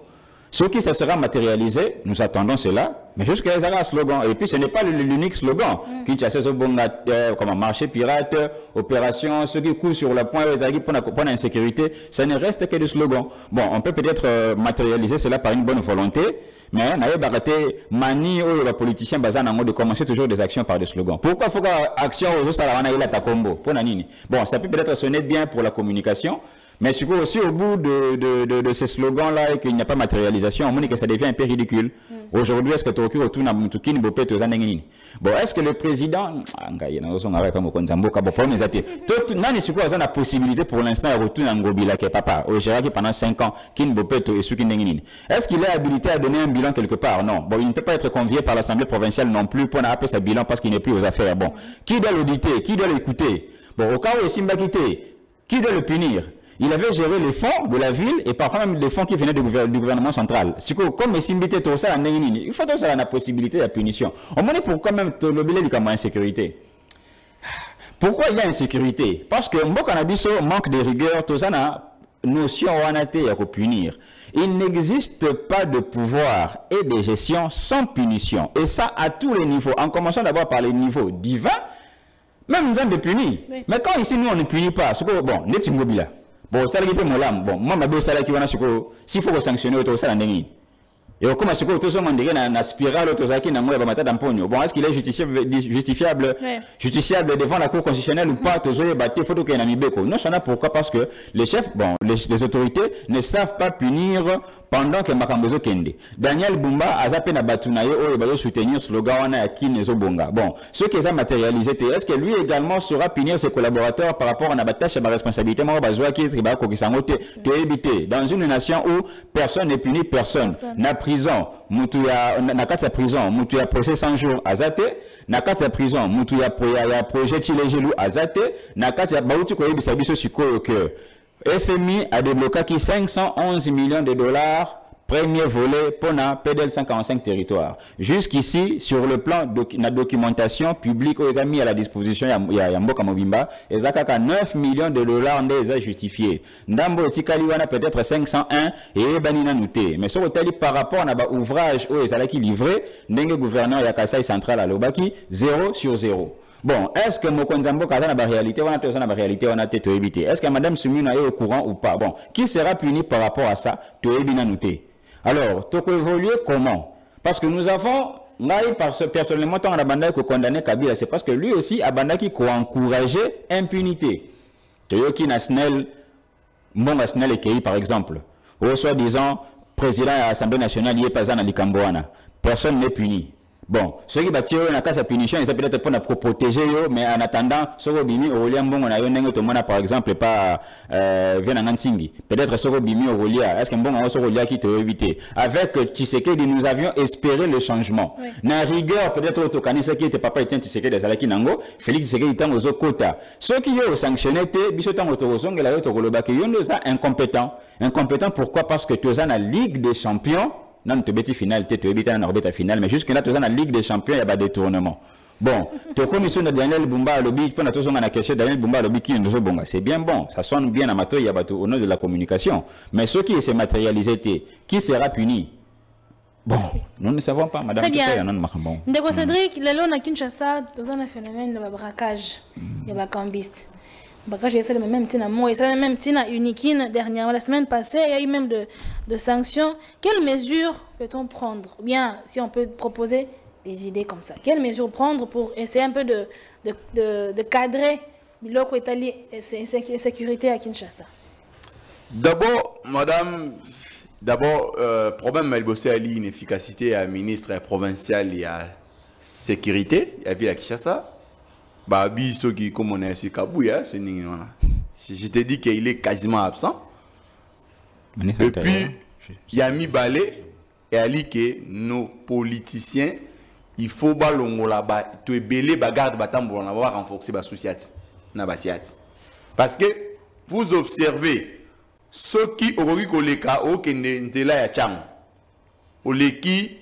Ce qui ça sera matérialisé, nous attendons cela, mais jusqu'à présent, un slogan. Et puis ce n'est pas l'unique slogan. Kinshasa comme marché pirate, opération, ceux qui coulent sur le point pour l'insécurité, ça ne reste que des slogans. Bon, on peut peut-être matérialiser cela par une bonne volonté. Mais n'a pas mani ou les politiciens de commencer toujours des actions par des slogans. Pourquoi faut action aux autres pour nanini? Bon, ça peut peut-être sonner bien pour la communication, mais surtout aussi au bout de ces slogans-là et qu'il n'y a pas matérialisation, on dit que ça devient un peu ridicule. Aujourd'hui, est-ce que tu retournes à Moutoukine, Bopé, Tozanengini? Bon, est-ce que le président, la possibilité pour l'instant de retourner à Ngobila, qui est papa, au Gérard qui pendant 5 ans, Kin Bopeto et Sukinengini? Est-ce qu'il est habilité à donner un bilan quelque part? Non. Bon, il ne peut pas être convié par l'Assemblée provinciale non plus pour appeler sa bilan parce qu'il n'est plus aux affaires. Bon, qui doit l'auditer? Qui doit l'écouter? Bon, au cas où il s'est quitté, qui doit le punir? Il avait géré les fonds de la ville et parfois même les fonds qui venaient du gouvernement central. Comme il tout ça, il faut donner la possibilité de la punition. On me dit pourquoi même le bilan de insécurité. Pourquoi il y a insécurité? Parce que Mbokanabiso manque de rigueur, tout ça, notion wanate ya ko punir. Il n'existe pas de pouvoir et de gestion sans punition. Et ça à tous les niveaux. En commençant d'abord par les niveaux divins, même nous avons punir. Oui. Mais quand ici nous on ne punit pas, c'est que bon, net immobile. Bon, ça qui peut molam. Bon, moi ma be ça qui wana siko, s'il faut sanctionner auto ça ndenge. Et comment est-ce que tout ça mandé na spirale auto ça qui na moi ba mata d'amponio. Bon, est-ce qu'il est justifiable devant la Cour constitutionnelle ou pas tozoye baté photo que na mibeko. Non, ça n'a pourquoi parce que les chefs, bon, les autorités ne savent pas punir pendant que makambozo kende. Daniel Bumba a zappé na batunaye o ba soutenir slogan wana ya kinezo bonga. Bon, ce qui est matérialisé, est-ce que lui également saura punir ses collaborateurs par rapport à la tâche et ma responsabilité moi bazwa qui ba ko kisangote to éviter dans une nation où personne n'est puni personne. Na prison, mutu ya na kati ya prison, mutu ya procès 100 jours azate, na kati ya prison, mutu ya projet chilejelu azate, na kati ya bauti ko yebisa biso sikoyo que FMI a débloqué 511 millions de dollars, premier volet pour la PDL 145 territoires. Jusqu'ici, sur le plan de la documentation publique aux amis à la disposition de Yamboka Mobimba, ils ont 9 millions de dollars déjà justifiés. Ndambo Tikaliwana peut-être 501 et Banina Nouté. Mais sur le par rapport à l'ouvrage où ils ont livré, le gouverneur Yakasai Central à Lobaki, 0 sur 0. Bon, est-ce que Mokonzambo Kaza na réalité, on a la réalité, on a été évité. Est-ce que Madame Soumina est au courant ou pas? Bon, qui sera puni par rapport à ça? Toébina Nouté. Alors, tu peux évoluer comment? Parce que nous avons, personnellement, tant à Banda qui condamné Kabila, c'est parce que lui aussi, à Banda qui a encouragé impunité. Toyoki Nasnel, Mbonga Nasnel Ekei par exemple, ou soi-disant, président de l'Assemblée nationale, il est pas dans l'Ikamboana. Personne n'est puni. Bon, ceux qui battent na cas de punition, ils peut-être pour protéger, mais en attendant, ce bimi au liambon on a eu par exemple pas Venanansingi. Peut-être ce bimi au Rolia. Est-ce qu'un bon on Rolia qui te éviter? Avec Tshisekedi, nous avions espéré le changement. Oui. Na rigueur, peut-être au Tokani, ce qui était papa Etienne Tshisekedi de Salaki Nango, Félix Tshisekedi était aux quotas. Ceux qui ont sanctionné, Bissotan Otorozong et la Otoroba, qui sont incompétents. Incompétents pourquoi? Parce que tu es dans la Ligue des Champions. Non, tu es final, tu es dans la finale, mais jusque là, tu es dans la Ligue des Champions, il y a pas de détournement. Bon, tu commission de Daniel Bumba lobby, pendant tout on a caché Daniel Bumba lobby qui nous bonga. C'est bien bon, ça sonne bien amateur, il y a pas au nom de la communication. Mais ce qui s'est matérialisé, qui sera puni? Bon, nous ne savons pas, madame. Très bien. Ndeko Cédric, le long à Kinshasa, nous avons un phénomène de braquage, il y a cambiste. Bagage et même tina moi et ça même tina uniquine dernièrement la semaine passée il y a eu même de sanctions. Quelles mesures peut-on prendre? Ou bien si on peut proposer des idées comme ça, quelles mesures prendre pour essayer un peu de cadrer l'oco italien sécurité à Kinshasa? D'abord, madame, problème Melbossé Ali inefficacité à ministre provincial et à sécurité à ville à Kinshasa. Babi, ceux qui comme on est sur Kabouya, c'est je te dis qu'il est quasiment absent. Et puis, il y a mis balai et a dit que nos politiciens, il faut balongo là-bas, tu es belé bagarre batam pour avoir renforcé la société, parce que vous observez ceux qui ont eu le cas au Kendela ya Cham, au Leki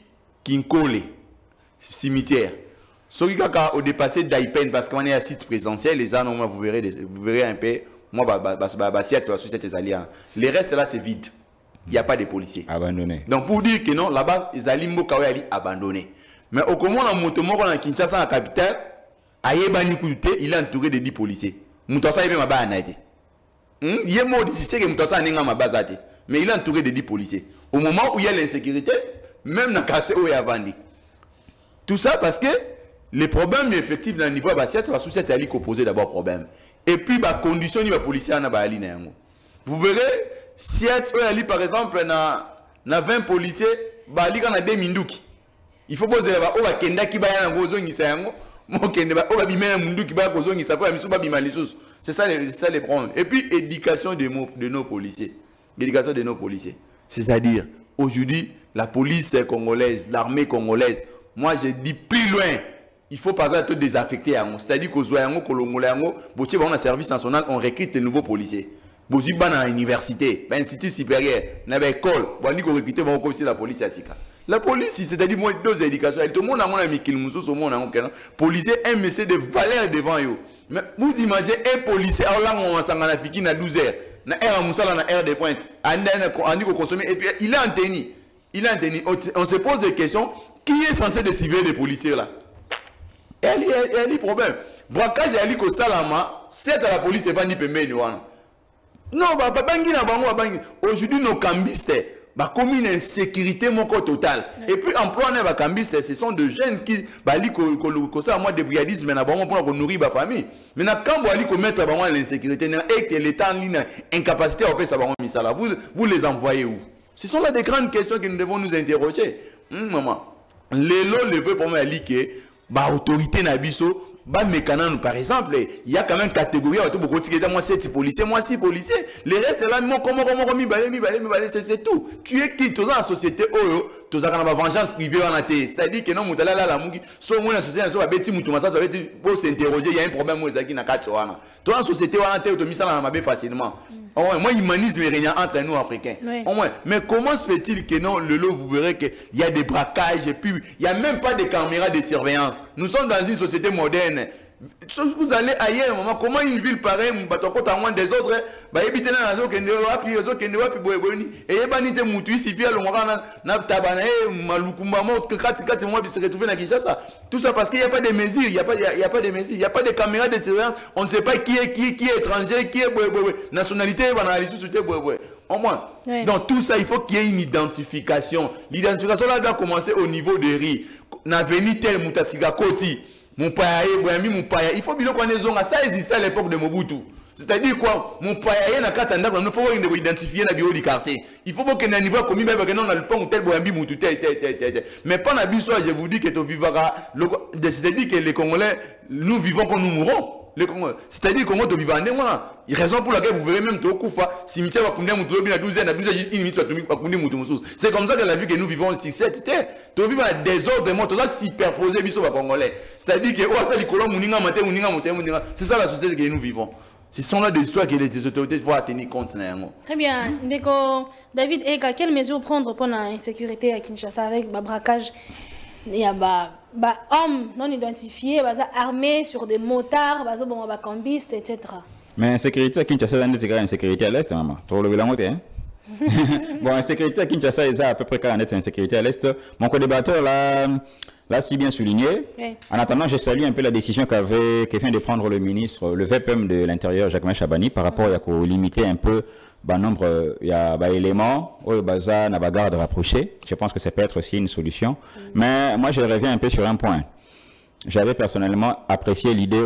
Kinkole, cimetière. Ceux qui ont dépassé d'Aipen parce qu'on est à site présentiel, les gens, vous verrez un peu, moi, les restes là, c'est vide. Il n'y a pas de policiers. Abandonnés. Donc, pour dire que non, là-bas, les Alimbo Kawai abandonnés. Mais au comment on a monté à Kinshasa, en capitale, à Yébani Kouté, il est entouré de 10 policiers. Moutassa est même à Banaïté. Il est mort, il sait que Moutassa n'est pas à Bazate. Mais il est entouré de 10 policiers. Au moment où il y a l'insécurité, même dans le quartier où il y a Bandi. Tout ça parce que les problèmes effectifs dans le niveau de la société, c'est posé d'abord problème. Et puis, les conditions de la police, vous verrez, si par exemple, na 20 policiers, il y a des mindouki. Il faut poser là-bas, il y a kenda qui va y c'est ça les problèmes. Et puis, éducation de nos policiers. L'éducation de nos policiers. C'est-à-dire, aujourd'hui, la police congolaise, l'armée congolaise, moi, je dis plus loin. Il faut pas être désaffecté. C'est-à-dire qu'au Zoyango, Kolongolango, on a un service national, on recrute de nouveaux policiers. Bozi ban à l'université, à l'institut supérieur, dans l'école, on dit qu'on recrute la police à Sika. La police, c'est-à-dire moi deux éducations. Tout le monde a mon ami qui nous au monde en policier un message de valeur devant eux. Mais vous imaginez un policier, alors là on s'en a fini à 12 heures. na air musala na air de pointe andi ko consommer et puis il est en tenue. Il est en tenue. On se pose des questions, qui est censé décider des policiers là? Elle est problème. Braquage elle ko salama, c'est à la police et pas ni pembeni wana. Non, ba bangi na bango bangi. Aujourd'hui nos cambistes ba comme une insécurité moko totale. Et puis emploi na ba cambistes, ce sont de jeunes qui ba li ko ça moi de brigadisme na bango pour nourrir ba famille. Mais na quand ba li ko mettre bango l'insécurité et que l'état en ligne incapacité à faire ça bango misala. Vous les envoyez où? Ce sont là des grandes questions que nous devons nous interroger. Maman, les lots le veut pour moi que bah autorité nabiso bah mécanisme par exemple il y a quand même catégorie beaucoup de moi 7 policiers moi 6 policiers les restes là comment c'est tout tu es qui dans la société oyo tous a une vengeance privée en athée c'est-à-dire que non mutala la mugi so moi la société so ba beti mutu masa ça veut dire pour s'interroger il y a un problème moi zaki na kato wana toi la société wana te to misala na mabe facilement au moins moi humanisme régnant entre nous africains au moins mais comment se fait-il que non le lot vous verrez que il y a des braquages et puis il y a même pas de caméras de surveillance nous sommes dans une société moderne. Vous allez ailleurs, maman, comment une ville pareille, des autres, bah éviter la zone qui ne va plus, les autres qui ne va plus, et il y a des moutuis, si bien le moral n'a pas tabane, maloukoumba, c'est moi qui se retrouve dans Kinshasa. Tout ça parce qu'il n'y a pas de mesures, il n'y a pas de mesures, il n'y a pas de caméras de surveillance, on ne sait pas qui est étranger, qui est nationalité, on analyse tout au moins. Oui. Donc tout ça, il faut qu'il y ait une identification. L'identification là doit commencer au niveau de riz. Na veni tel Moutasiga Koti. Mon paya, il faut bien qu'on ait ça existait à l'époque de Mobutu. C'est-à-dire quoi? Mon paya na katanda, il faut identifier la bio du quartier. Il faut que na niveau commis parce que non on a le pont tel boyambi mutu tel. Mais pas na biso, je vous dis que tu vivras. C'est-à-dire que les Congolais, nous vivons quand nous mourrons. C'est-à-dire comment tu vivras en raison pour laquelle vous verrez même au Koufa, cimetière va couler mutu bien 12 ans, une minute va couler mutu. C'est comme ça que la vie que nous vivons sur cette terre. Tu vis dans des ordres, tu vas superposer biso va Congolais. C'est-à-dire que oh ça les colons muninga maté muninga. C'est ça la société que nous vivons. Ce sont là des histoires que les autorités doivent tenir compte. Très bien. David Eka, quelles mesures prendre pour l'insécurité à Kinshasa avec le braquage? Il y a des hommes non identifiés, armés sur des motards, des cambistes, etc. Mais l'insécurité à Kinshasa, c'est une insécurité à l'Est, maman. Tu le montrer, hein? Bon, l'insécurité à Kinshasa, c'est à peu près 40 insécurité à l'Est. Mon co-débatteur l'a si bien souligné. Oui. En attendant, je salue un peu la décision que vient de prendre le ministre, le VPM de l'Intérieur, Jacques Chabani, par rapport à limiter un peu le nombre d'éléments, na garde rapprochée. Je pense que ça peut être aussi une solution. Mais moi, je reviens un peu sur un point. J'avais personnellement apprécié l'idée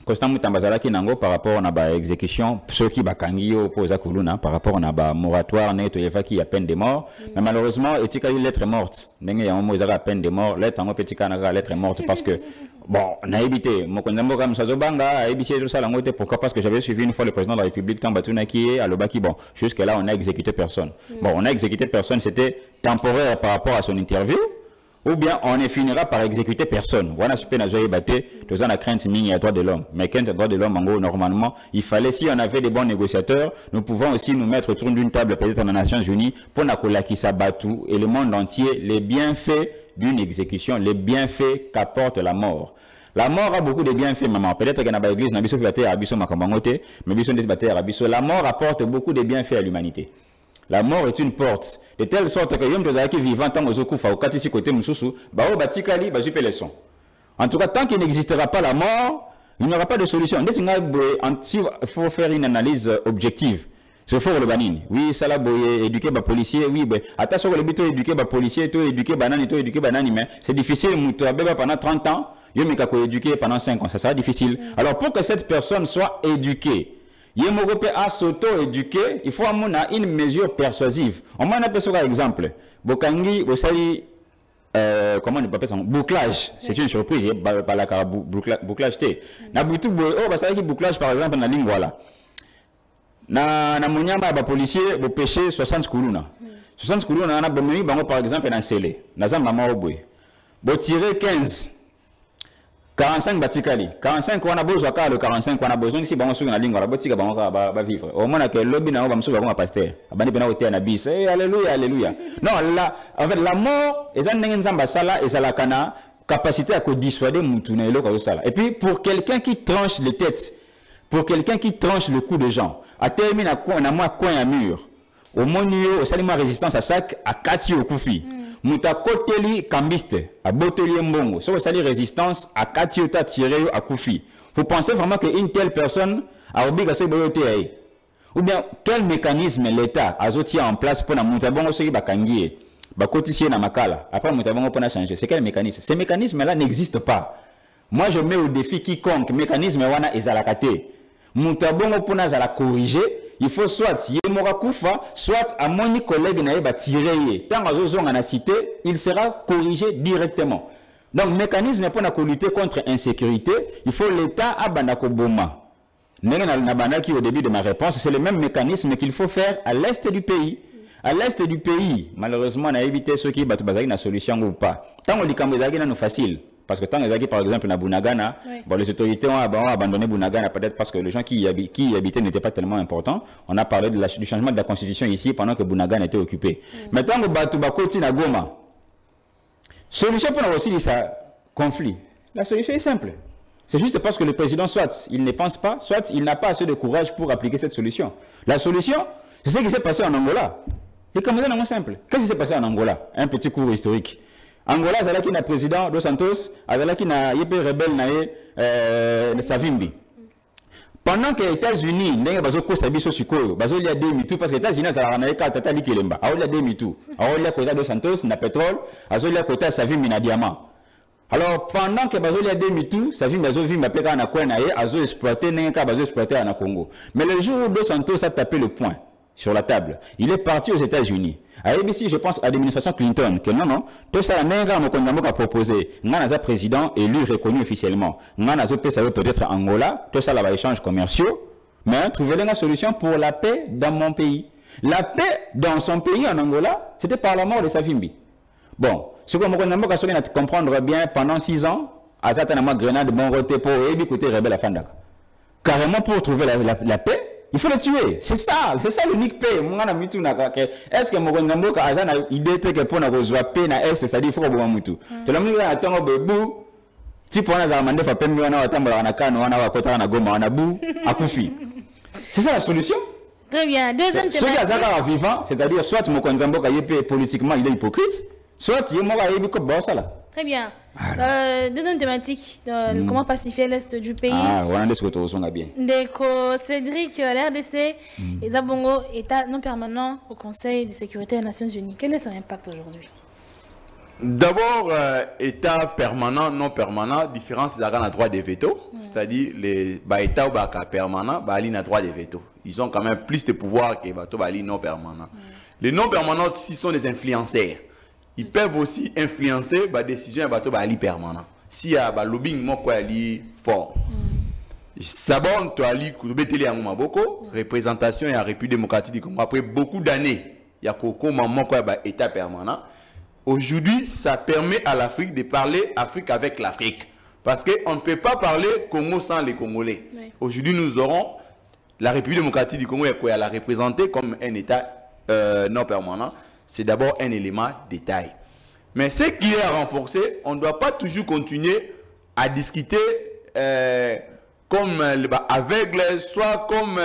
Constant Mutambazala qui nango par rapport à l'exécution, ceux qui bakangio posa kuluna par rapport à moratoire net qui a peine de mort. Mais malheureusement, etika lettre morte. Nenga ya mo ezaka peine de mort, lettre ngo petika na lettre morte parce que bon, on a évité. Mon konzambo comme Sazobanga a évité tout ça la moitié. Pourquoi? Parce que j'avais suivi une fois le président de la République Tambatuna qui est à l'Obaki. Bon, jusque là on a exécuté personne. Bon, on a exécuté personne, c'était temporaire par rapport à son interview. Ou bien on ne finira par exécuter personne. On a super batté, tous en a crainte mini à droit de l'homme. Mais quand droit de l'homme, normalement, il fallait, si on avait des bons négociateurs, nous pouvons aussi nous mettre autour d'une table peut-être dans les Nations Unies pour qui s'abattu et le monde entier, les bienfaits d'une exécution, les bienfaits qu'apporte la mort. La mort a beaucoup de bienfaits, maman. Peut-être qu'il y a une église, mais la mort apporte beaucoup de bienfaits à l'humanité. La mort est une porte, de telle sorte que les qui vivent en tant que côté en tout cas, tant qu'il n'existera pas la mort, il n'y aura pas de solution. Il faut faire une analyse objective. C'est fort le banine. Oui, ça l'a éduquer les policiers. Oui, attention, les buts éduquer les policiers, éduquer les banani, mais c'est difficile. Pendant 30 ans, il y a éduquer pendant 5 ans. Ça sera difficile. Alors, pour que cette personne soit éduquée, Yemogopé a s'auto-éduquer, il faut avoir une mesure persuasive. On m'a appelé par exemple, Bokangi, Osali, comment on appelle ça? Bouclage. C'est une surprise, par la bouclage T. Nabutu, ça veut dire bouclage par exemple dans la ligne, voilà. Na monyamba, policier, vous pêchez 60 koulouna. 60 koulouna, par exemple, dans Sélé. Nazam maman au bout. Vous tirez 15. 45 batikali 45 on a besoin le 45 on a besoin si bango sur la ligne la botika bango ba vivre au moins que lobby na ba msuba ko pasteur abani pena otea na bis alléluia alléluia non là en fait la mort ezan ndenge nzamba sala ezala kana capacité à dissuader mutu na eloko sala et puis pour quelqu'un qui tranche les têtes pour quelqu'un qui tranche le cou des gens a terminé na moi coin à mur. Au monio, au salima résistance à sac, à kati au koufi. Mouta koteli kambiste, à boteli mbongo. So sali résistance, à kati au ta tiré à koufi. Vous pensez vraiment qu'une telle personne a obligé à se boyoter? Ou bien, quel mécanisme l'État a mis en place pour la moutabongo ceux qui bakangié, bakotissier na makala, après moutabongo pour changer? C'est quel mécanisme? Ces mécanismes-là n'existent pas. Moi, je mets au défi quiconque, mécanisme wana ezalakate. Moutabongo pour la corriger, il faut soit yemora koufa, soit à mon collègue nae ba tirer. Tant que na cité, il sera corrigé directement. Donc, mécanisme pour lutter contre l'insécurité, il faut l'État à Bandako Boma. Au début de ma réponse, c'est le même mécanisme qu'il faut faire à l'est du pays. À l'est du pays, malheureusement, on a évité ceux qui battent une solution ou pas. Tant que les nous facile. Parce que tant que par exemple, à Bunagana, bon, les autorités ont abandonné Bunagana peut-être parce que les gens qui y habitaient n'étaient pas tellement importants. On a parlé du changement de la constitution ici pendant que Bunagana était occupé. Mais tant que Batubakoti na Goma, solution pour aussi ça conflit. La solution est simple. C'est juste parce que le président, soit il ne pense pas, soit il n'a pas assez de courage pour appliquer cette solution. La solution, c'est ce qui s'est passé en Angola. Et comme ça, c'est simple. Qu'est-ce qui s'est passé en Angola? Un petit cours historique. Angola, c'est là qu'il y a un président Dos Santos, c'est là qu'il y a un rebelle Savimbi. Pendant que les États-Unis, il y a des parce que les États-Unis, il y a des mitou. Il y a des Dos Santos, il y a pétrole, il y a des Savimbi, il y a diamant. Alors, pendant que Bazo a demi-tout, ça vit Bazo vit ma péka na quoi naé, Azo exploité, n'enka Bazo exploité en Congo. Mais le jour où Dos Santos a tapé le poing sur la table, il est parti aux États-Unis. À ABC, je pense à l'administration Clinton, que non, tout ça, n'enka Mokonambo a proposé, n'anaza président élu reconnu officiellement. N'anaza peut-être Angola, tout ça là, échanges commerciaux, mais trouver une solution pour la paix dans mon pays. La paix dans son pays en Angola, c'était par la mort de Savimbi. Bon, ce que je comprendre bien, pendant 6 ans, à certainement Grenade, bon roté pour écouter rebelle à Fandaka. Carrément pour trouver la paix, il faut le tuer. C'est ça l'unique paix. Est-ce que Mokonambo a une idée que pour la paix na est, c'est-à-dire qu'il faut que vous mutu. Tu l'as mis à ton bébou, tu prends la zamande, tu fais mieux à Tambara na Kano, on a Kota na Goma, on a Bou, à Koufi. C'est ça la solution? Très bien. Deuxième thématique. Ceux qui sont vivants, c'est-à-dire soit Mokonambo est politiquement il est hypocrite, soit il est là. Très bien. Deuxième thématique, comment pacifier l'Est du pays. Ah, voilà ce que tu as bien. Cédric, l'RDC, et Zabongo, État non permanent au Conseil de sécurité des Nations Unies. Quel est son impact aujourd'hui? D'abord, État permanent, non permanent, différence, ils ont le droit de veto. C'est-à-dire, les États permanents, ils ont le droit de veto. Ils ont quand même plus de pouvoir que les non permanents. Les non permanents, ils sont des influenceurs. Ils peuvent aussi influencer les décisions de permanent. Si il y a un lobbying fort. Sabon, tu as dit que représentation et la République démocratique du Congo, après beaucoup d'années, il y a un État permanent. Aujourd'hui, ça permet à l'Afrique de parler Afrique avec l'Afrique. Parce qu'on ne peut pas parler Congo sans les Congolais. Oui. Aujourd'hui, nous aurons la République démocratique du Congo qui est la représenter comme un État non permanent. C'est d'abord un élément de détail. Mais ce qui est renforcé, on ne doit pas toujours continuer à discuter comme aveugle, soit comme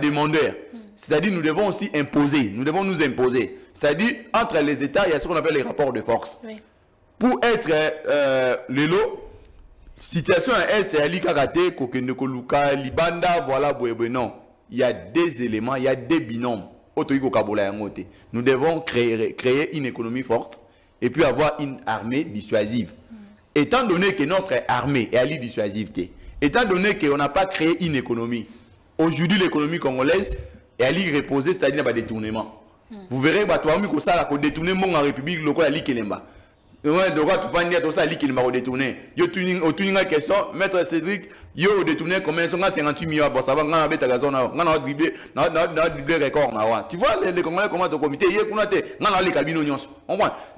demandeur. C'est-à-dire nous devons aussi imposer, nous devons nous imposer. C'est-à-dire entre les États, il y a ce qu'on appelle les rapports de force. Oui. Pour être le lot, situation est c'est Ali Kagate, Kokenekoluka, Libanda, voilà, non. Il y a des éléments, il y a des binômes. Nous devons créer une économie forte et puis avoir une armée dissuasive. Étant donné que notre armée est alliée dissuasive, étant donné qu'on n'a pas créé une économie, aujourd'hui l'économie congolaise est alliée reposée, c'est-à-dire un détournement. Vous verrez que ça a détourné mon République locale à l'Ikelemba. Yo tuning a question, maître Cédric, yo détourné combien 58 millions pour savoir nga beta gazon nga dribler record na. Tu vois les Congolais comment au comité hier qu'on a été nga les cabines oignons.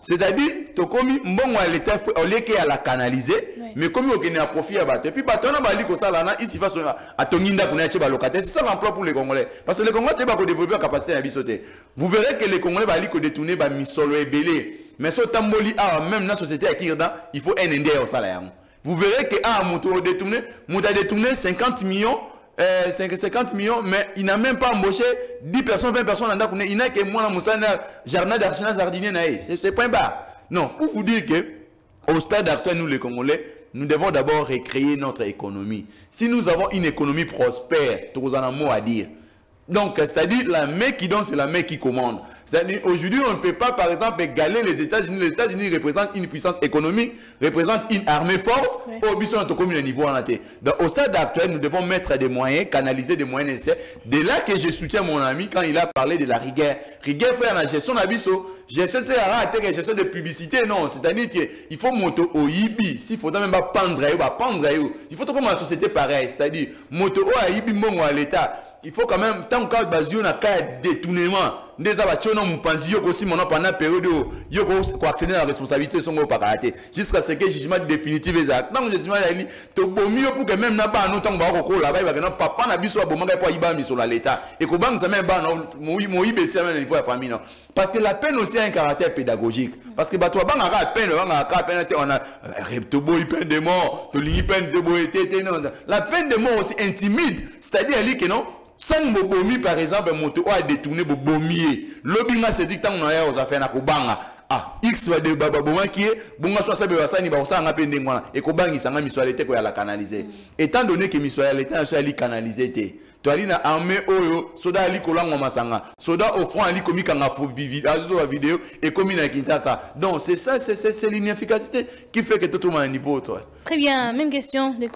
C'est-à-dire to komi mbongo à l'état au lieu à la canaliser mais comme au Kenya profit à battre et puis batona bali ko ça là ici face à toninda pour être locataire, c'est ça l'emploi pour les Congolais parce que les Congolais pas développer la capacité à bisoter. Vous verrez que les Congolais bali ko détourner ba misolo ebelé. Mais ce tamboli même dans la société à Kirda, il faut un indé au salaire. Vous verrez que a détourné 50 millions 50 millions, mais il n'a même pas embauché 10 personnes, 20 personnes. Il n'a que moi, jardin d'argent, jardinier. C'est point bas. Non, pour vous dire que au stade actuel, nous les Congolais, nous devons d'abord recréer notre économie. Si nous avons une économie prospère, tu as un mot à dire. Donc, c'est-à-dire la main qui donne, c'est la main qui commande. C'est-à-dire aujourd'hui, on ne peut pas, par exemple, égaler les États-Unis. Les États-Unis représentent une puissance économique, représentent une armée forte. Au but de commune niveau en athée. Donc, au stade actuel, nous devons mettre des moyens, canaliser des moyens nécessaires. De là que je soutiens mon ami quand il a parlé de la rigueur. Rigueur fait la gestion d'abisso. Gestion c'est la gestion de publicité, non. C'est-à-dire qu'il faut monter au Yibi. S'il faut même pas pendre, il faut comme la société pareille. C'est-à-dire, monter au Yibi, mon à l'État. Il faut quand même, tant que basio na cas détournement, des abattions mon pensi yo aussi mon pendant période yo ko accéder à la responsabilité son pas karaté jusqu'à ce que le jugement définitif exact. Donc le jugement ali to bomi pour que même na ba no tant ba ko là ba ba na papa na biso bomanga pour iba mi sur l'état et ko bang ça même ba no moi ibc même niveau la famille non parce que la peine aussi a un caractère pédagogique parce que ba toi bang a peine on a to boy peine de mort to li peine de boité non la peine de mort aussi intimide c'est-à-dire ali que non sans bobomi par exemple moto a détourné bobomi lobinga se dit tant on a aux affaires na kobanga ah x va de baba boma qui est bonga soit sabe wasani ba osanga pe ndengwana et kobangi sanga misualité ko ya la canaliser étant donné que misualité na so ali canaliser te to ali na armée oyo soda ali kolangwa masanga soda au front ali komika nga vidéo et komi na Kinshasa donc c'est ça c'est l'inefficacité qui fait que tout le monde à niveau toi. Très bien, même question de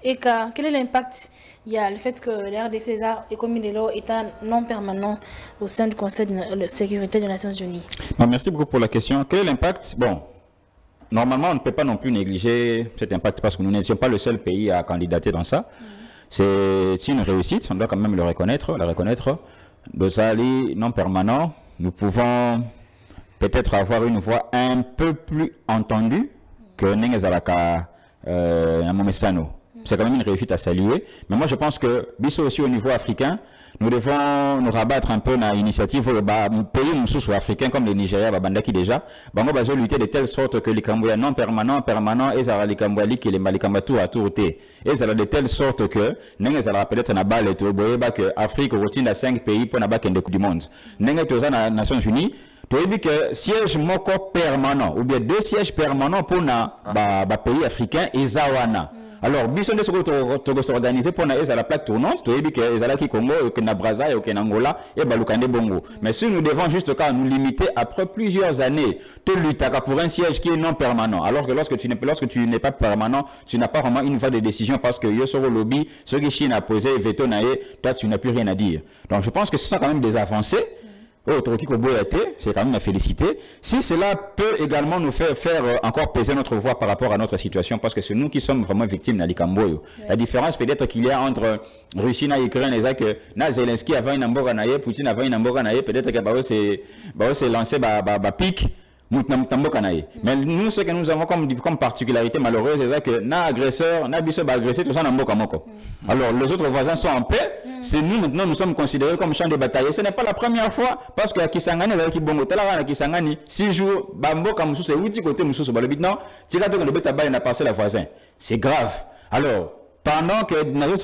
Eka, quel est l'impact? Il y a le fait que l'RDC et comme est un non permanent au sein du Conseil de sécurité des Nations Unies. Non, merci beaucoup pour la question. Quel est l'impact? Bon, normalement, on ne peut pas non plus négliger cet impact parce que nous n'étions pas le seul pays à candidater dans ça. C'est une réussite, on doit quand même la reconnaître. De ça, non permanent, nous pouvons peut-être avoir une voix un peu plus entendue que Nengezalaka Namomesano. C'est quand même une réussite à saluer. Mais moi, je pense que, aussi au niveau africain, nous devons nous rabattre un peu dans l'initiative pays africains comme le Nigeria, Babandaki déjà. Nous devons lutter de telle sorte que les Cambouis non permanent, et ça les Cambouis qui les Malikambatu à tout et ça de telle sorte que, nous allons peut-être na balle et tout, que Afrique routine à 5 pays pour n'abattre une coupe du monde. Nous allons aux Nations Unies. Tu as dit que siège moko permanent, ou bien 2 sièges permanents pour les pays africains et Zawana. Alors, bisonde ce que tu organisé pour la plaque tournante, tu as dit que les Alaki Congo, que na Brazza et que Angola et Balukande Bongo. Mais si nous devons juste nous limiter après plusieurs années, tu luttes pour un siège qui est non permanent. Alors que lorsque tu n'es pas permanent, tu n'as pas vraiment une voie de décision parce que Yosoro Lobby, ce que Chine a posé, veto naé, toi tu n'as plus rien à dire. Donc je pense que ce sont quand même des avancées. C'est quand même à féliciter. Si cela peut également nous faire encore peser notre voix par rapport à notre situation, parce que c'est nous qui sommes vraiment victimes de l'Ikamboyo. La différence peut-être qu'il y a entre Russie et Ukraine, c'est que Zelensky avait une amboga naïe, Poutine avait une amboga naïe, peut-être que c'est lancé pic. Mais nous, ce que nous avons comme particularité malheureuse, c'est que na agresseur, na biso ba agressé, tout ça na mboka moko. Alors les autres voisins sont en paix. C'est nous maintenant, nous sommes considérés comme champ de bataille. Et ce n'est pas la première fois parce que Kisangani, avec Bongo, Talana Kisangani, 6 jours, Bamboka Moussou, c'est outil côté Moussou, non, Tirato le bétail n'a passé la voisin. C'est grave. Alors, pendant que nous avons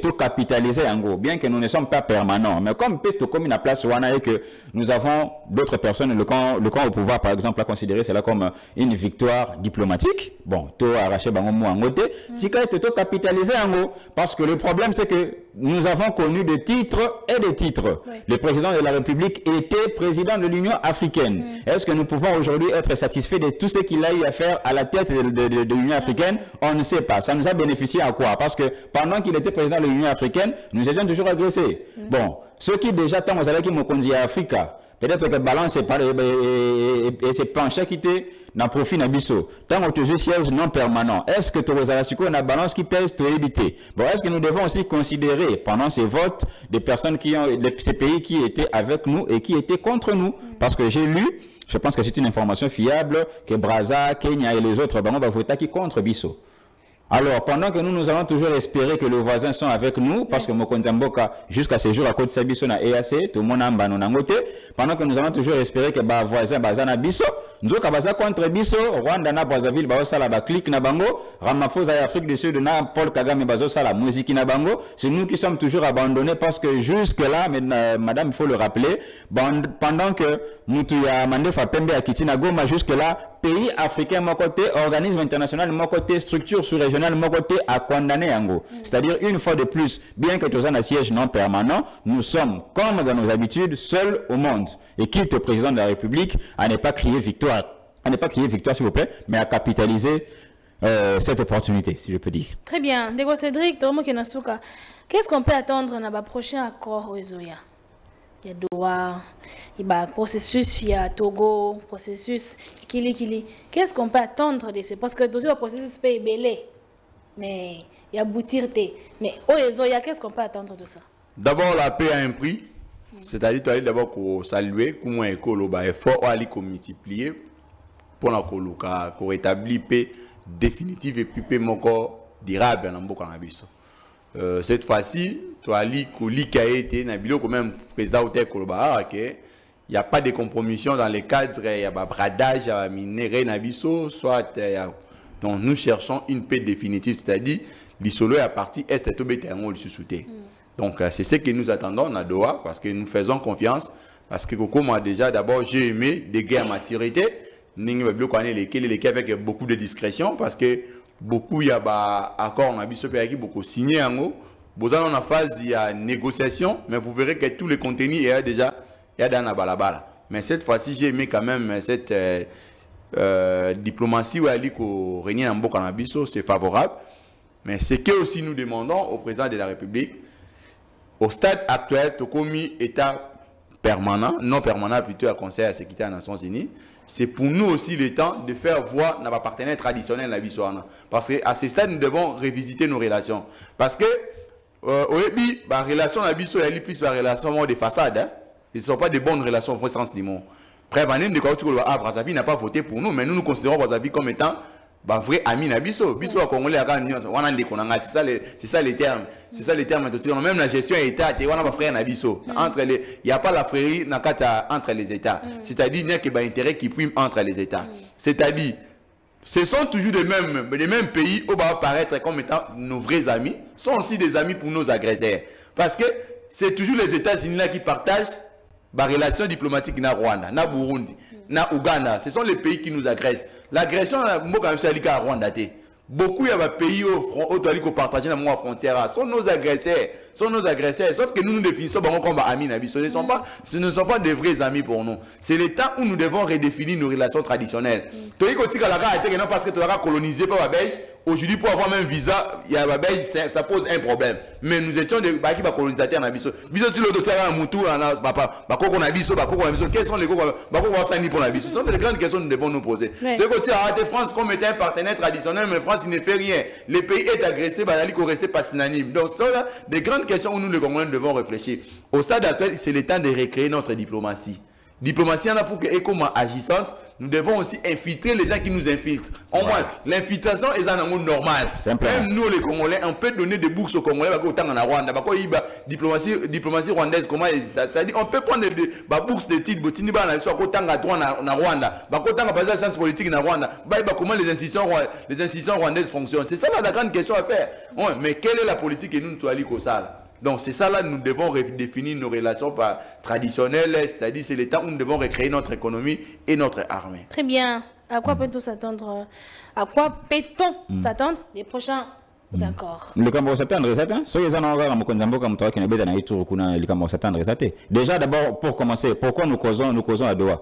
tout capitalisé en gros, bien que nous ne sommes pas permanents, mais comme une place où on a et que nous avons d'autres personnes, le camp au pouvoir par exemple, à considérer cela comme une victoire diplomatique. Bon, tout arraché bango en côté, c'est tout capitalisé en gros, parce que le problème c'est que nous avons connu des titres et des titres. Oui. Le président de la République était président de l'Union africaine. Est-ce que nous pouvons aujourd'hui être satisfaits de tout ce qu'il a eu à faire à la tête de l'Union africaine? On ne sait pas. Ça nous a bénéficié à quoi? Parce que pendant qu'il était président de l'Union africaine, nous étions toujours agressés. Bon, ceux qui déjà tant aux qui m'ont conduit à Africa, peut-être que balance et c'est penché qui était dans profit nabiso. Tant que tu siège non permanent, est-ce que tu as une balance qui pèse te éviter? Bon, est-ce que nous devons aussi considérer pendant ces votes des personnes qui ont ces pays qui étaient avec nous et qui étaient contre nous? Parce que j'ai lu, je pense que c'est une information fiable, que Brazza, Kenya et les autres vont voter qui contre Bisso. Alors, pendant que nous allons toujours espérer que les voisins sont avec nous, parce que Mokonzamboka, jusqu'à ce jour, à côté de Sabiso, na EAC, tout le monde a un banon à côté, pendant que nous allons toujours espérer que les voisins, Bazana Bisso, nzoka baza contre biso Rwanda na Brazzaville bazo sala ba clic na bango Ramaphosa ya Afrique du Sud na Paul Kagame bazo sala musique na bango. C'est nous qui sommes toujours abandonnés parce que jusque là madame il faut le rappeler pendant que mutu ya Mandefa Pembe ya Kitina Goma jusque là pays africain mon côté organisme international mon côté structure sous-régionale mon côté a condamné yango. C'est-à-dire une fois de plus bien que tous un siège non permanent nous sommes comme dans nos habitudes seuls au monde et quitte au président de la République à ne pas crier victoire s'il vous plaît mais à capitaliser cette opportunité si je peux dire. Très bien. Ndeko Cédric Tomo Kenasuka, qu'est-ce qu'on peut attendre dans le prochain accord au Ezoya? Il y a Doha, il y a processus, il y a Togo, processus, Kili. Qu'est-ce qu'on peut attendre de ces? Parce que le processus peut belé, mais il y a boutirté. Mais au Ezoya, qu'est-ce qu'on peut attendre de ça? D'abord, la paix a un prix. C'est-à-dire, tu as d'abord saluer comment écolo effort aller multiplier pour la qu'on rétablir paix définitive et puis paix durable dans beaucoup de cette fois-ci, tu as dit qui a été quand même président au il n'y a pas de compromission dans les cadres, il y a un bradage, il y a un minerai Nabiso, soit donc nous cherchons une paix définitive, c'est-à-dire l'isolo est à partie est et tout bétail le sous-souté. Donc c'est ce que nous attendons à Doha parce que nous faisons confiance parce que comme moi déjà d'abord j'ai aimé des guerres à maturité, lesquels avec beaucoup de discrétion parce que beaucoup il y a des accords on a beaucoup signé en haut. Vous avez une phase il y a négociation mais vous verrez que tous les contenus est déjà dans la balabala. Mais cette fois-ci j'ai aimé quand même cette diplomatie où elle régner en Boka c'est favorable. Mais ce que aussi nous demandons au président de la République au stade actuel, Tokomi état permanent, non permanent plutôt à Conseil à sécurité des Nations Unies, c'est pour nous aussi le temps de faire voir nos partenaires traditionnels la Bissouana. Parce qu'à ce stade, nous devons révisiter nos relations. Parce que, au début, la relation à la Bissou, elle est plus la relation de façade. Hein? Ce ne sont pas de bonnes relations au vrai sens du mot. Après, Brazzaville n'a pas voté pour nous, mais nous nous considérons Brazzaville comme étant bah vrai ami na biso à Congolais c'est ça les termes même la gestion état et wana ba frère na biso entre les il y a pas la frérie na kata entre les états c'est-à-dire il y a que ba intérêt qui prime entre les états c'est-à-dire ce sont toujours les mêmes pays où va apparaître comme étant nos vrais amis sont aussi des amis pour nos agresseurs parce que c'est toujours les États-Unis là qui partagent la relation diplomatique na Rwanda na Burundi na Ouganda, ce sont les pays qui nous agressent. L'agression à Rwanda, beaucoup il y a des pays qui partagent la frontière, sont nos agresseurs, sauf que nous nous définissons comme amis. Ce ne sont pas des vrais amis pour nous. C'est le temps où nous devons redéfinir nos relations traditionnelles. Parce que tu auras colonisé par la Belge, aujourd'hui pour avoir même visa, il y a la Belge, ça pose un problème. Mais nous étions des colonisateurs dans Biso. Biso si l'autre a un moutou, quels sont les ce sont les grandes questions que nous devons nous poser. France comme étant un partenaire traditionnel, mais France il ne fait rien. Le pays est agressé, il faut rester pas synonyme. Donc ce sont des grandes questions où nous les Congolais devons réfléchir. Au stade actuel, c'est le temps de recréer notre diplomatie. Diplomatie, on a pour que comme agissante, nous devons aussi infiltrer les gens qui nous infiltrent. Au moins, l'infiltration est un amour normal. Même nous les Congolais, on peut donner des bourses aux Congolais autant en Rwanda. Diplomatie rwandaise, comment c'est-à-dire on peut prendre des bourses de titres, soit autant à droit en Rwanda, autant à base de sciences politiques en Rwanda. Comment les institutions rwandaises fonctionnent. C'est ça la grande question à faire. Ouais, mais quelle est la politique que nous allons faire ça? Donc c'est ça là, nous devons redéfinir nos relations traditionnelles, c'est-à-dire c'est le temps où nous devons recréer notre économie et notre armée. Très bien. À quoi peut-on s'attendre? À quoi peut-on s'attendre des prochains accords? Déjà d'abord pour commencer, pourquoi nous causons à Doha?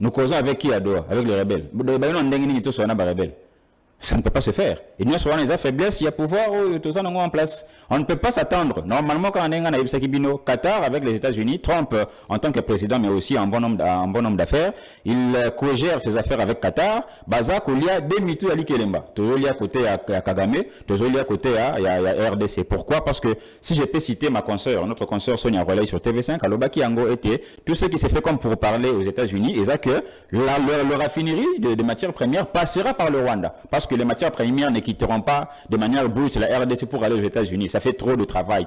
Nous causons avec qui à Doha? Avec les rebelles. Ça ne peut pas se faire. Il y a souvent des faiblesses, il y a pouvoir tout ça en place. On ne peut pas s'attendre. Normalement, quand on est en Qatar avec les États-Unis, Trump en tant que président, mais aussi un bon homme d'affaires, il co-gère ses affaires avec Qatar. Bazak, il y a des mitou à l'Ikelemba. Toujours il y a côté à Kagame, toujours il y a côté à RDC. Pourquoi? Parce que si je peux citer ma consoeur, notre consoeur Sonia Relay sur TV5, à Lobaki Ango était tout ce qui s'est fait comme pour parler aux États-Unis, et ça que leur raffinerie de matières premières passera par le Rwanda. Parce que les matières premières ne quitteront pas de manière brute la RDC pour aller aux États-Unis. Ça fait trop de travail.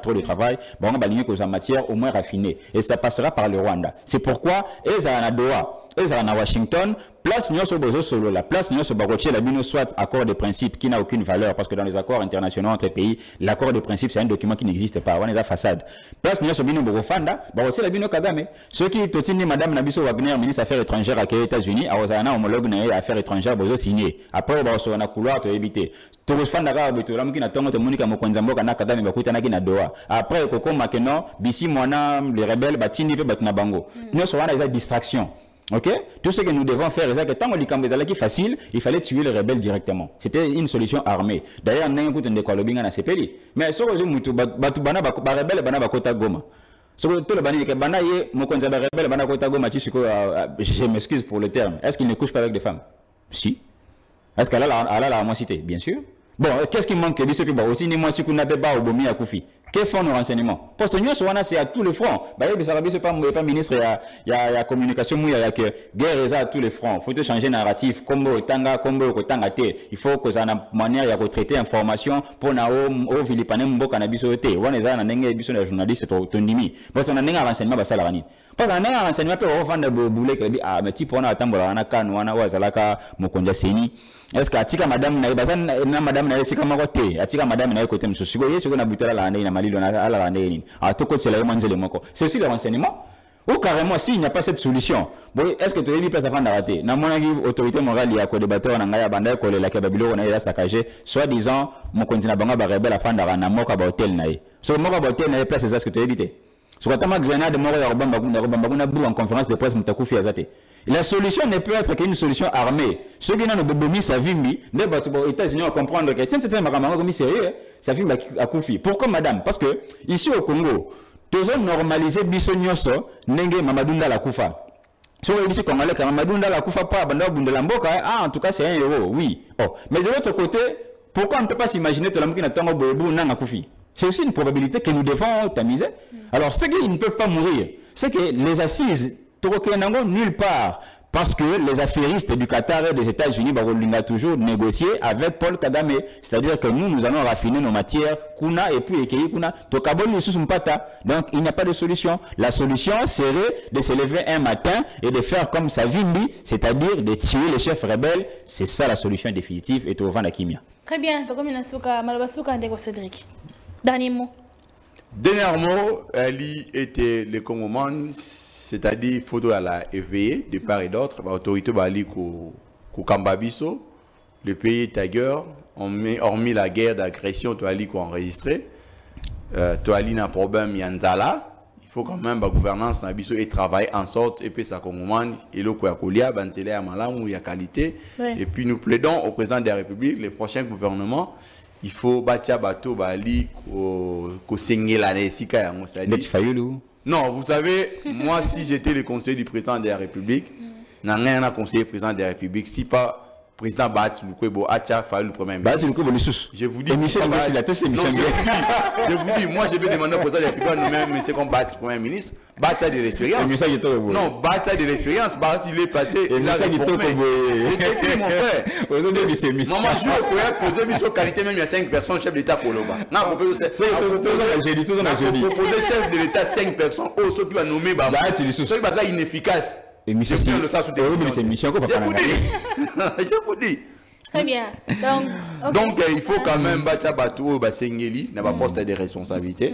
Bon, on va aligner aux matières au moins raffinées. Et ça passera par le Rwanda. C'est pourquoi, et ça en a Doha. eux à Washington, place nous sur besoin solo, la place nous sur barocher la bino soit accord de principe qui n'a aucune valeur parce que dans les accords internationaux entre pays, l'accord de principe c'est un document qui n'existe pas, on est à façade. Place nous sur bino borofanda, barocher la bino Kagame. Ceux qui totini madame Nabiso Wagner, ministre des Affaires étrangères aux États-Unis, à Ozana homologue na affaires étrangères besoin signé. Après barocher na couloir to éviter. Torosfanda ga betolam qui na tongo te monika mokonzambo kana Kagame bakuta na kina doa. Après koko makeno bisi mwana les rebelles batini pe batuna bango. Nous sur wana distraction. Ok? Tout ce que nous devons faire, c'est que tant qu'on dit facile, il fallait tuer les rebelles directement. C'était une solution armée. D'ailleurs, nous avons des colobinga dans ces pays. Mais ce que nous avons rebelle, bakota goma. Ce que tout le bani, bana ye, mokonza rebelle, bana kota goma, je m'excuse pour le terme. Est-ce qu'il ne couche pas avec des femmes? Si. Est-ce qu'elle a la moitié? Bien sûr. Bon, qu'est-ce qui manque? Aussi, ni moi, si vous n'avez pas au bomi à Koufi. Quels font nos renseignements? Parce que nous, c'est à tous les fronts. Ce n'est pas ministre, il y a la communication, il y a que guerre est à tous les fronts. Il faut changer narratif. Il faut que ça ait une manière de traiter l'information pour que Philippines cannabis au thé. On est un journaliste autonomie. Parce qu'on a un renseignement, ça la parce qu'on a un renseignement pour vendre des boulets qui ah mais type on a attendre on a kan on a wazalaka mokonja seni. Est-ce que atika madame na madame na sika makote atika madame na côté monsieur siko yeso na butela la na malilo na ala la nini a to côté la manjele moko. C'est aussi le renseignement. Ou carrément s'il n'y a pas cette solution. Bon, est-ce que tu as mis place à faire d'arrêter? Na mon autorité morale il y a ko débatteur na ngaya banda ko la kababilo na ya saccagé soit disant mokonja na banga ba rebelle à faire na moka ba hôtel na ye. So moka ba hôtel na place c'est ça ce que tu as évité. Sur la grenade en conférence de presse la solution ne peut être qu'une solution armée. Ceux qui n'ont pas mis sa vie, les États-Unis vont comprendre que c'est un sérieux, sa vie à Koufi. Pourquoi madame? Parce que ici au Congo, tous ont normalisé Bissonioso, Nenge Mamadunda la Koufa. Sur le lycée congolais, Mamadunda la Koufa pas, en tout cas c'est un héros, oui. Oh. Mais de l'autre côté, pourquoi on ne peut pas s'imaginer que l'homme qui n'a pas de Koufi? C'est aussi une probabilité que nous devons tamiser. Alors, ceux qui ne peuvent pas mourir, c'est que les assises, nulle part, parce que les affairistes du Qatar et des États-Unis vont toujours négocier avec Paul Kagame. C'est-à-dire que nous allons raffiner nos matières, Kuna et puis Ekei Kuna. Donc, il n'y a pas de solution. La solution serait de se lever un matin et de faire comme Savimbi, c'est-à-dire de tuer les chefs rebelles. C'est ça la solution définitive et tout vent la Kimia. Très bien. Cédric. Dernier mot. Dernier mot, Ali était le Congomans, c'est-à-dire photo à la éveillé de part et d'autre, l'autorité Bali Kambabiso, le pays est ailleurs, hormis la guerre d'agression, tu as enregistré, tu as un problème Yanzala, il faut quand même la gouvernance Nabiso et travailler en sorte et puis ça Congoman et le Kouakolia, Bantele à Malam où il y a qualité, et puis nous plaidons au président de la République, les prochains gouvernements. Il faut bâtir bateau bali ko sengé l'année si kaya mo ça dit. Non, vous savez, moi si j'étais le conseiller du président de la République, n'a rien à conseiller président de la République si pas président Bati Lukwebo Acha Fayulu le premier ministre. Je vous dis, je vous dis, moi je vais demander au président de la République nous-mêmes, mais c'est comme Bati premier ministre, Bati a de l'expérience. Non, Bati a de l'expérience, Bati il est passé, il a réformé. C'était qui mon frère? Maman joue au courrier, poser mission qualité même il y a 5 personnes chef d'État pour le bas. Non, proposer chef de l'État 5 personnes, oh ceux qui va nommer Bati, ceux qui va inefficace. Je vous dis. Très bien. Donc, il faut quand même battre Batou, Basengeli, n'a pas poste de responsabilité.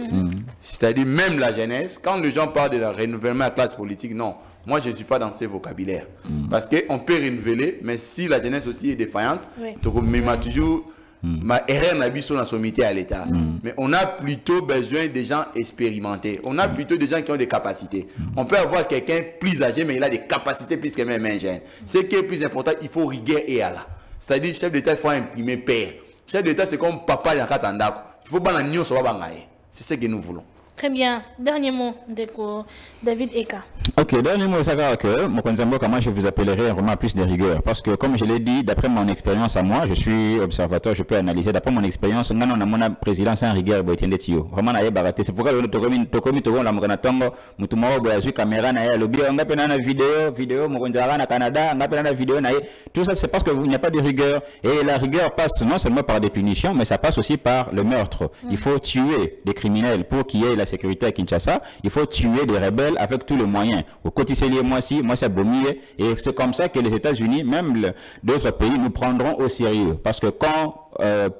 C'est-à-dire, même la jeunesse, quand les gens parlent de la renouvellement de la classe politique, non. Moi, je ne suis pas dans ces vocabulaires. Parce qu'on peut renouveler, mais si la jeunesse aussi est défaillante, on a toujours. Ma erreur n'a pas dans sommité à l'État. Mais on a plutôt besoin des gens expérimentés. On a plutôt des gens qui ont des capacités. On peut avoir quelqu'un plus âgé, mais il a des capacités plus que même un jeune. Ce qui est plus important, il faut rigueur et Allah. C'est-à-dire, chef d'État, il faut imprimer père. Chef d'État, c'est comme papa dans Katandako. Il faut pas l'agneau sur la. C'est ce que nous voulons. Très bien. Dernier mot de David Eka. Ok, dernier mot, c'est que moi je vous appellerai vraiment plus de rigueur. Parce que comme je l'ai dit, d'après mon expérience à moi, je suis observateur, je peux analyser. D'après mon expérience, on a mon président sans rigueur, vraiment, c'est pourquoi le Tokomi Togo, la Mokanatongo, Mutumoro, Boyazu, caméra, le bio, on a une vidéo, Mokonjara, na Canada, on a une vidéo, tout ça c'est parce qu'il n'y a pas de rigueur. Et la rigueur passe non seulement par des punitions, mais ça passe aussi par le meurtre. Il faut tuer des criminels pour qu'il y ait la la sécurité à Kinshasa, il faut tuer des rebelles avec tous les moyens. Au quotidien, moi c'est Bomier, et c'est comme ça que les États-Unis, même d'autres pays, nous prendront au sérieux. Parce que quand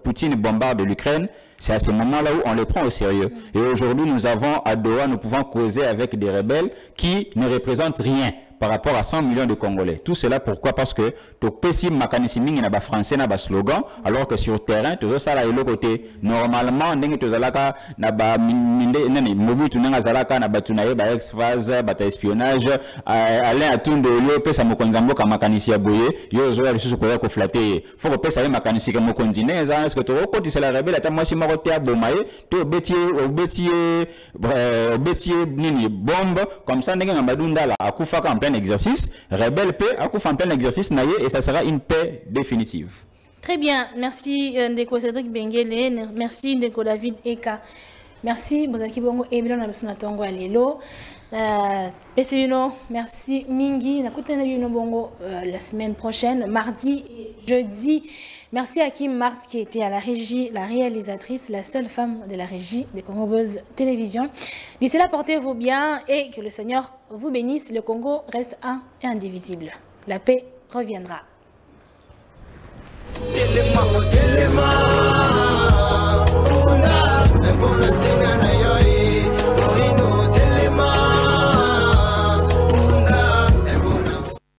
Poutine bombarde l'Ukraine, c'est à ce moment-là où on les prend au sérieux. Et aujourd'hui, nous avons à Doha, nous pouvons causer avec des rebelles qui ne représentent rien par rapport à 100 millions de Congolais. Tout cela pourquoi? Parce que tu pessi makanisimi na ba français na ba slogan, alors que sur terrain tu ça là le côté normalement ndenge to zalaka na ba minde nani mobutu nga zalaka na batunaye ba ex-phase ba espionnage aller à tout de yo pesa mokonza mboka makanisi ya boye yo zo ya lisusu ko flatter faut que pesa ye makanisi ke mokonzi neza est-ce que to ko c'est la rebelle ata moi si mako te abomaye to betier nini bombe comme ça ndenge ngambadunda la akufa ka en plein exercice, rebelle paix, à coup en plein exercice naïe et ça sera une paix définitive. Très bien, merci Ndeko Cédric Bengele, merci Ndeko David Eka, merci Bozaki Bongo Ebilo na besoin tongo alelo. Merci Mingi, nakutana bino bongo la semaine prochaine, mardi et jeudi. Merci à Kim Marthe qui était à la régie, la réalisatrice, la seule femme de la régie de Congo Buzz Télévision. D'ici là, portez-vous bien et que le Seigneur vous bénisse. Le Congo reste un et indivisible. La paix reviendra.